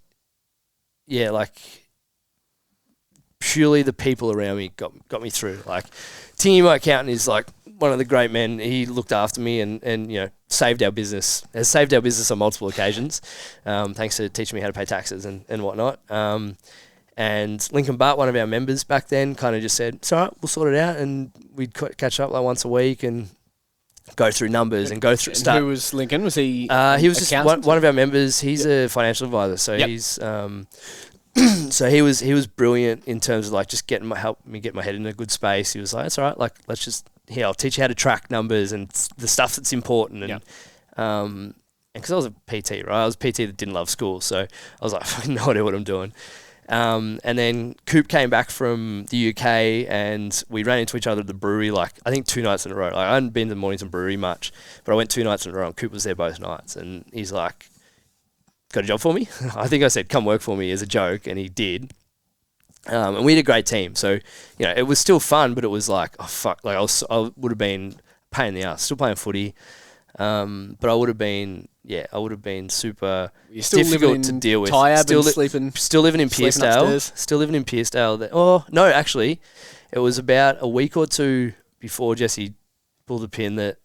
yeah, like, purely the people around me got me through. Like, Tingy, my accountant, is like one of the great men. He looked after me and saved our business. Has saved our business on multiple occasions, thanks to teaching me how to pay taxes and whatnot. And Lincoln Bart, one of our members back then, kind of just said, "It's all right, we'll sort it out," and we'd catch up like once a week and go through numbers and go through stuff. Who was Lincoln? Was he? He was just one of our members. He's a financial advisor, so he's. So he was brilliant in terms of like just help me get my head in a good space. He was like, "That's all right. Like, let's just I'll teach you how to track numbers and the stuff that's important." And because I was a PT, right? I was a PT that didn't love school, so I was like, I fucking no idea what I'm doing. And then Coop came back from the UK, and we ran into each other at the brewery, like, I think 2 nights in a row. Like, I hadn't been to the Mornington Brewery much, but I went 2 nights in a row, and Coop was there both nights. And he's like, "Got a job for me?" I think I said, "Come work for me," as a joke, and he did. And we had a great team. So, it was still fun, but it was like, oh, fuck. Like, I would have been a pain in the ass. Still playing footy. But I would have been super difficult to deal with. Still living in Pearcedale. Still living in Pearcedale. Oh, no, actually, it was about a week or two before Jesse pulled the pin that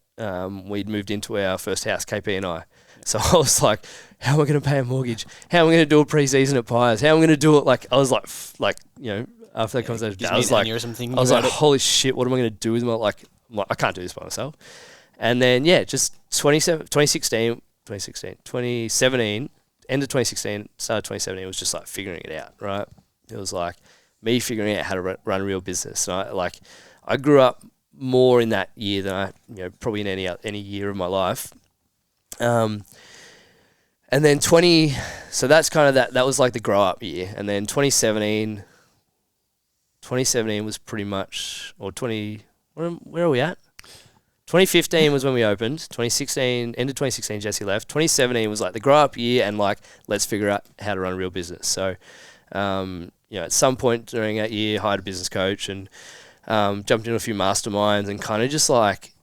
we'd moved into our first house, KP and I. So I was like, how am I going to pay a mortgage? How am I going to do a pre-season at Pies? How am I going to do it? Like, I was like, after that conversation, I was like, holy shit, what am I going to do with my, like, I can't do this by myself. And then, just 2017, end of 2016, start of 2017, it was just like figuring it out, right? It was like me figuring out how to run a real business. And I grew up more in that year than I, probably in any year of my life. And then so that's kind of that was like the grow up year. And then 2017 was pretty much, or where are we at? 2015 was when we opened. 2016, end of 2016, Jesse left. 2017 was like the grow up year and like, let's figure out how to run a real business. So, at some point during that year, hired a business coach and jumped into a few masterminds, and kind of just like,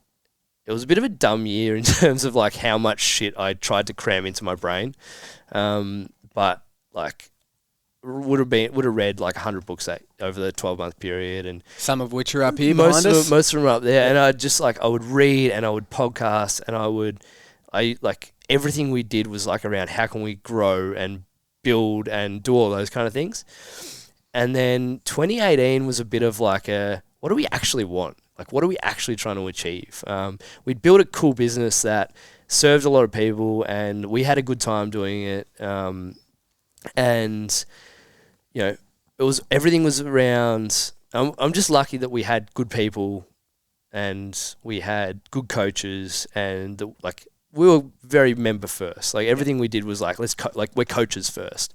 it was a bit of a dumb year in terms of like how much shit I tried to cram into my brain. But like, would have read like 100 books over the 12-month period, and some of which are up here behind us. Most of them are up there, and I just like, I would read and I would podcast, and I like everything we did was like around how can we grow and build and do all those kind of things. And then 2018 was a bit of like what do we actually want? Like, what are we actually trying to achieve? We'd built a cool business that served a lot of people, and we had a good time doing it. And everything was around. I'm just lucky that we had good people, and we had good coaches, and we were very member first. Like, everything we did was like, we're coaches first.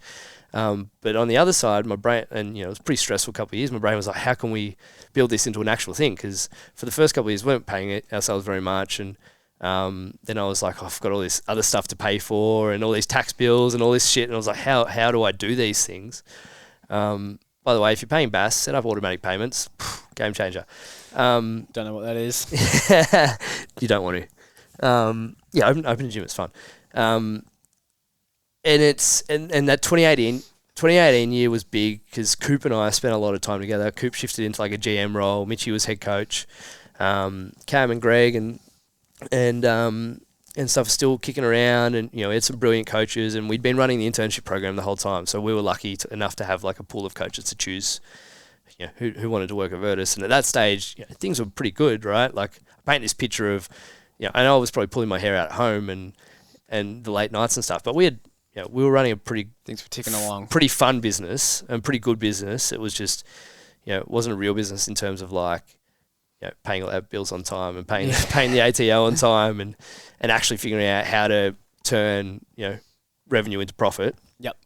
But on the other side, my brain, and it was a pretty stressful couple of years. My brain was like, how can we build this into an actual thing? Because for the first couple of years, we weren't paying ourselves very much, and then I was like, I've got all this other stuff to pay for, and all these tax bills and all this shit. And I was like, how do I do these things? By the way, if you're paying BAS, set up automatic payments. Game changer. Don't know what that is. You don't want to. Open a gym. It's fun. And that 2018 year was big because Coop and I spent a lot of time together. Coop shifted into like a GM role. Mitchie was head coach. Cam and Greg and stuff still kicking around, and we had some brilliant coaches, and we'd been running the internship program the whole time. So we were lucky enough to have like a pool of coaches to choose who wanted to work at Virtus. And at that stage, things were pretty good, right? Like, I paint this picture of, I know I was probably pulling my hair out at home and the late nights and stuff, but we were running a things were ticking along, pretty fun business and pretty good business. It was just, it wasn't a real business in terms of like, paying all our bills on time and paying the ATO on time and actually figuring out how to turn, revenue into profit. Yep.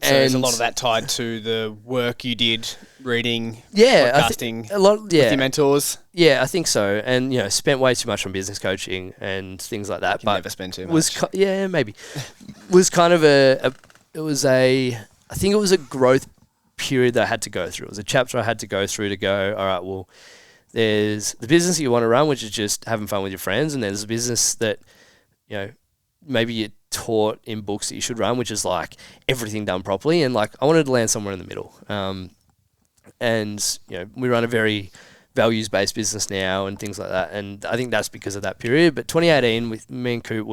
So there's a lot of that tied to the work you did, reading, podcasting, a lot, with your mentors. Yeah, I think so. And spent way too much on business coaching and things like that. But never spend too much. Maybe. Was kind of I think it was a growth period that I had to go through. It was a chapter I had to go through to go, all right, well, there's the business you want to run, which is just having fun with your friends, and there's a business that, maybe you're taught in books that you should run, which is like everything done properly. And like, I wanted to land somewhere in the middle. And we run a very values-based business now and things like that. And I think that's because of that period. But 2018 with me and Coop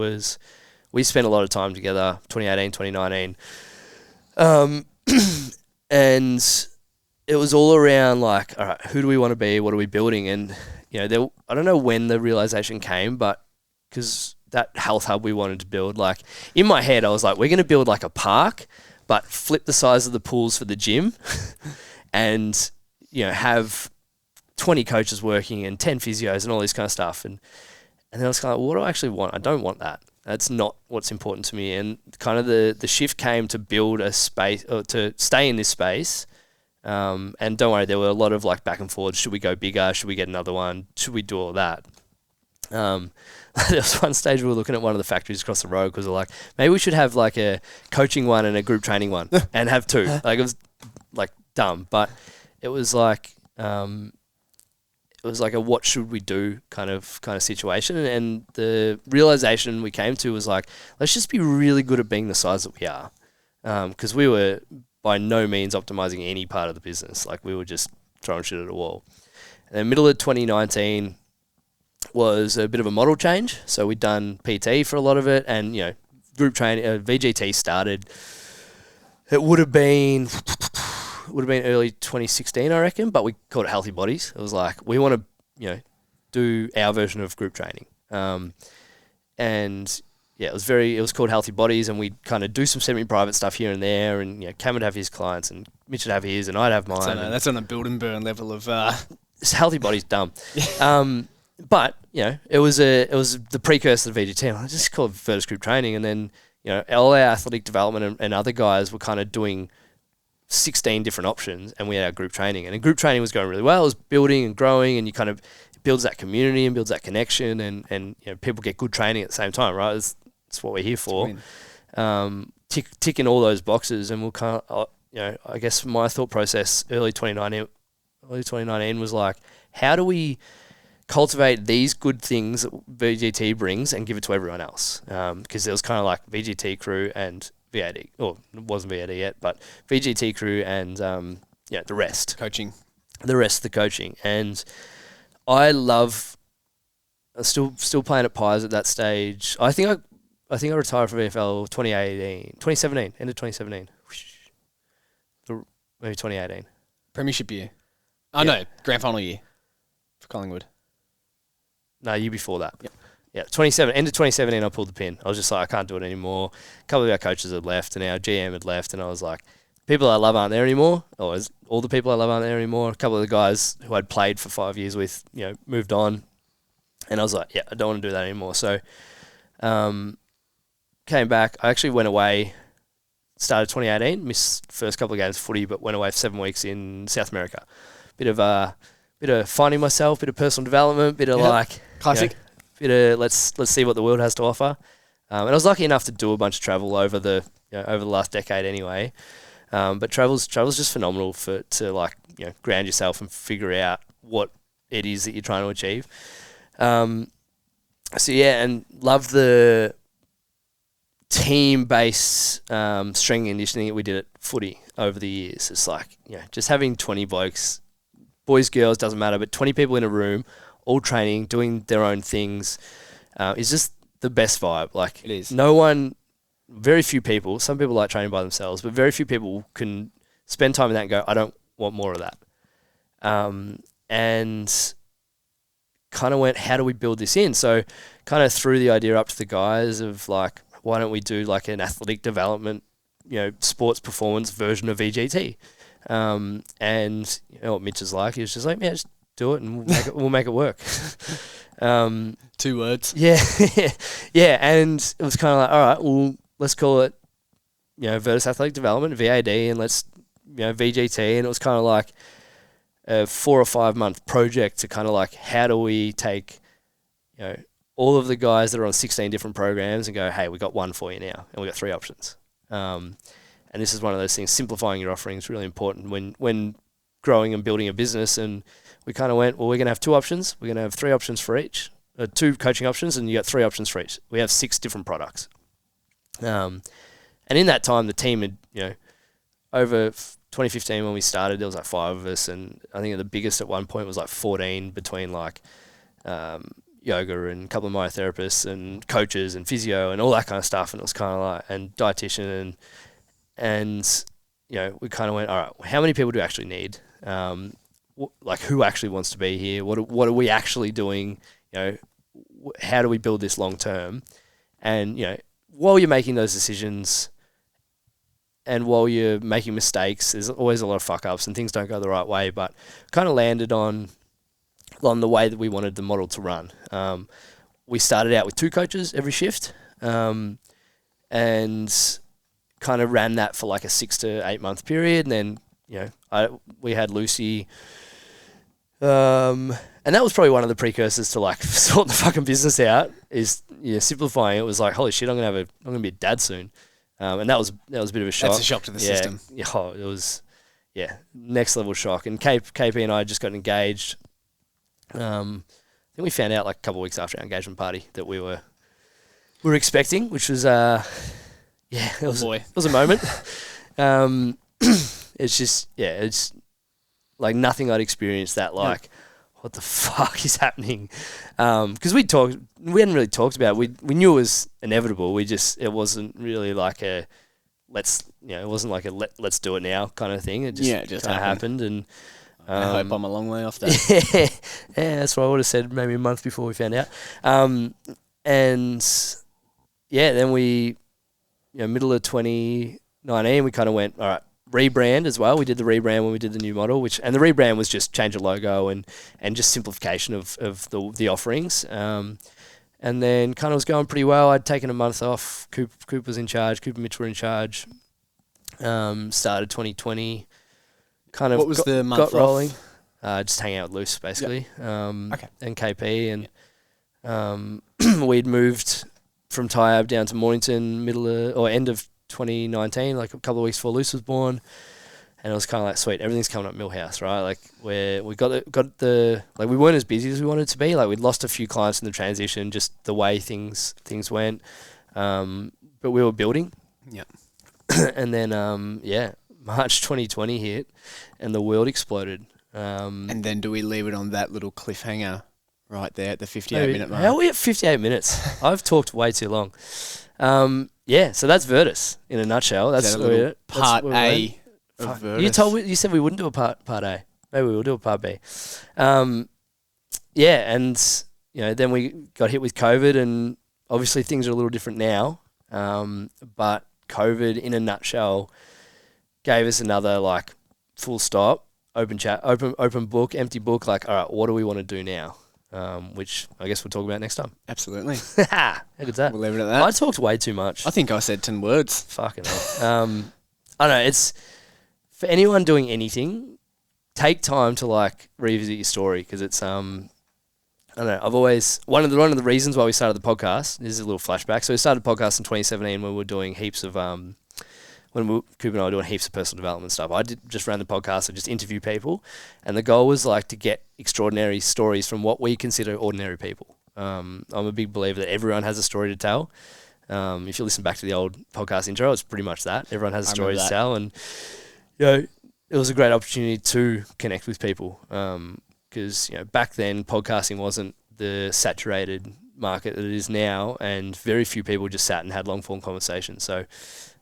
we spent a lot of time together, 2018, 2019. And it was all around like, all right, who do we want to be? What are we building? And, I don't know when the realization came, but because that health hub we wanted to build, like in my head, I was like, we're going to build like a park, but flip the size of the pools for the gym and, have 20 coaches working and 10 physios and all this kind of stuff. And then I was kind of like, what do I actually want? I don't want that. That's not what's important to me. And kind of the shift came to build a space or to stay in this space. And don't worry, there were a lot of like back and forth. Should we go bigger? Should we get another one? Should we do all that? There was one stage we were looking at one of the factories across the road because we're like, maybe we should have like a coaching one and a group training one and have two. Like, it was like dumb, but it was like a what should we do kind of situation. And the realization we came to was like, let's just be really good at being the size that we are. Because we were by no means optimizing any part of the business. Like, we were just throwing shit at a wall. And then middle of 2019 was a bit of a model change. So we'd done PT for a lot of it, and group training, VGT started. It would have been early 2016, I reckon, but we called it Healthy Bodies. It was like, we want to do our version of group training, and it was called Healthy Bodies, and we'd kind of do some semi-private stuff here and there, and Cam would have his clients, and Mitch would have his, and I'd have mine. That's on a build and burn level of. Healthy Bodies, dumb. But it was the precursor to VGT. I just called it Virtus Group Training, and then all our athletic development and other guys were kind of doing 16 different options, and we had our group training, and group training was going really well. It was building and growing, and it builds that community and builds that connection, and people get good training at the same time, right? That's what we're here for. Ticking all those boxes, and we'll kind of I guess my thought process early 2019 was like, how do we cultivate these good things that VGT brings and give it to everyone else? Because there was kind of like VGT crew and VAD, or it wasn't VAD yet, but VGT crew and the rest. Coaching. The rest of the coaching. And I still playing at Pies at that stage. I think I retired from VFL 2017, end of 2017. Maybe 2018. Premiership year. Oh, no, grand final year for Collingwood. No, year before that. Yep. Yeah, end of 2017, I pulled the pin. I was just like, I can't do it anymore. A couple of our coaches had left, and our GM had left, and I was like, people I love aren't there anymore. All the people I love aren't there anymore. A couple of the guys who I'd played for 5 years with, moved on. And I was like, I don't want to do that anymore. So, came back. I actually went away, started 2018, missed first couple of games of footy, but went away for 7 weeks in South America. Bit of finding myself, bit of personal development, bit of classic. Bit of let's see what the world has to offer. And I was lucky enough to do a bunch of travel over the last decade anyway. But travel's just phenomenal to ground yourself and figure out what it is that you're trying to achieve. And love the team-based strength and conditioning that we did at footy over the years. It's like, just having 20 blokes, boys, girls, doesn't matter, but 20 people in a room, all training, doing their own things, is just the best vibe. Like, it is. Very few people, some people like training by themselves, but very few people can spend time in that and go, I don't want more of that. And kind of went, how do we build this in? So kind of threw the idea up to the guys of like, why don't we do like an athletic development, sports performance version of VGT? And you know what Mitch is like? He was just like, yeah, just do it and we'll make it work. 2 words. Yeah. Yeah. And it was kind of like, all right, well, let's call it, Virtus Athletic Development, VAD, and let's, VGT. And it was kind of like a 4 or 5 month project to kind of like, how do we take, all of the guys that are on 16 different programs and go, hey, we got one for you now, and we got 3 options. And this is one of those things, simplifying your offering is really important when growing and building a business. And we kind of went, well, we're going to have 2 options. We're going to have 3 options for each, 2 coaching options, and you got 3 options for each. We have 6 different products. And in that time, the team had, over 2015 when we started, there was like 5 of us. And I think the biggest at one point was like 14 between like yoga and a couple of myotherapists and coaches and physio and all that kind of stuff. And it was kind of like, and dietitian and we kind of went, all right, how many people do we actually need? Like who actually wants to be here? What are we actually doing? How do we build this long term? And, while you're making those decisions and while you're making mistakes, there's always a lot of fuck ups and things don't go the right way, but kind of landed on the way that we wanted the model to run. We started out with 2 coaches every shift, and kind of ran that for like a 6 to 8 month period. And then, we had Lucy, and that was probably one of the precursors to like sorting the fucking business out is simplifying. It was like, holy shit, I'm gonna be a dad soon. And that was a bit of a shock. That's a shock to the system. Yeah, it was, next level shock. And KP and I just got engaged. I think we found out like a couple of weeks after our engagement party that we were expecting, which was it was a moment. It's like nothing I'd experienced that like, what the fuck is happening? Because we hadn't really talked about it. We knew it was inevitable. It wasn't really like it wasn't like let's do it now kind of thing. It just kind of happened. And I hope I'm a long way off that. Yeah, that's what I would have said maybe a month before we found out. And then we, middle of 2019, we kind of went, all right, rebrand as well. We did the rebrand when we did the new model, and the rebrand was just change the logo and just simplification of the offerings. And then kind of was going pretty well. I'd taken a month off. Coop was in charge. Coop and Mitch were in charge. Started 2020. Kind of what was the month got rolling. Just hanging out loose, basically. Okay. And KP, and we'd moved from Tyab down to Mornington end of 2019, like a couple of weeks before Luce was born, and it was kind of like, sweet, everything's coming up Millhouse, right? Like where we got the like we weren't as busy as we wanted to be. Like we'd lost a few clients in the transition, just the way things went. But we were building. Yeah. And then March 2020 hit, and the world exploded. And then do we leave it on that little cliffhanger right there at the 58-minute mark? How are we at 58 minutes? I've talked way too long. So that's Virtus in a nutshell. That's part A of Virtus. You said we wouldn't do a part A. Maybe we'll do a part B. And then we got hit with COVID, and obviously things are a little different now. But COVID in a nutshell gave us another like full stop, open chat, open book, empty book. Like, all right, what do we want to do now? Which I guess we'll talk about next time. Absolutely. How good's that? We'll leave it at that. I talked way too much. I think I said 10 words. Fucking hell. I don't know. It's for anyone doing anything, take time to like revisit your story, because it's I don't know. I've always one of the reasons why we started the podcast. This is a little flashback. So we started the podcast in 2017 when we were doing heaps of Coop and I were doing heaps of personal development stuff. I just ran the podcast and just interview people, and the goal was like to get extraordinary stories from what we consider ordinary people. I'm a big believer that everyone has a story to tell. If you listen back to the old podcast intro, it's pretty much that. Everyone has a story to tell, and it was a great opportunity to connect with people. Because back then podcasting wasn't the saturated market that it is now, and very few people just sat and had long form conversations. So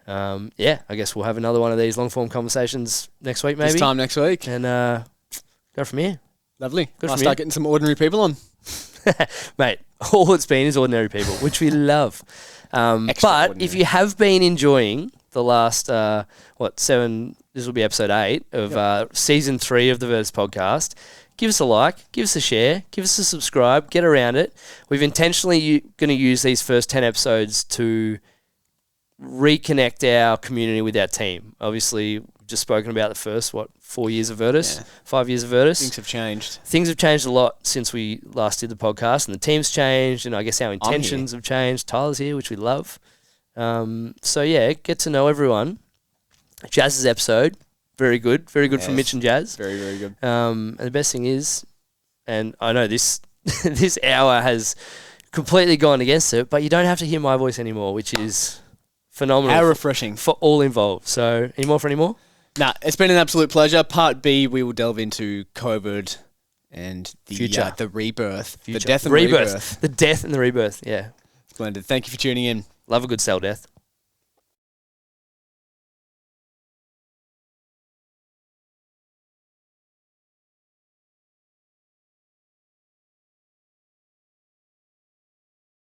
I guess we'll have another one of these long-form conversations next week, maybe. This time next week. And go from here. Lovely. I'll start getting some ordinary people on. Mate, all it's been is ordinary people, which we love. But if you have been enjoying the last, 7, this will be episode 8 of season 3 of the Virtus podcast, give us a like, give us a share, give us a subscribe, get around it. We've intentionally going to use these first 10 episodes to reconnect our community with our team. Obviously, we've just spoken about the first, 4 years of Virtus, 5 years of Virtus. Things have changed. Things have changed a lot since we last did the podcast, and the team's changed, and I guess our intentions have changed. Tyler's here, which we love. Get to know everyone. Jazz's episode, very good from Mitch and Jazz. Very, very good. And the best thing is, and I know this this hour has completely gone against it, but you don't have to hear my voice anymore, which is phenomenal. How refreshing. For all involved. So, any more for any more? Nah, it's been an absolute pleasure. Part B, we will delve into COVID and the future, the rebirth, the death and rebirth. The death and the rebirth, yeah. Splendid. Thank you for tuning in. Love a good cell death.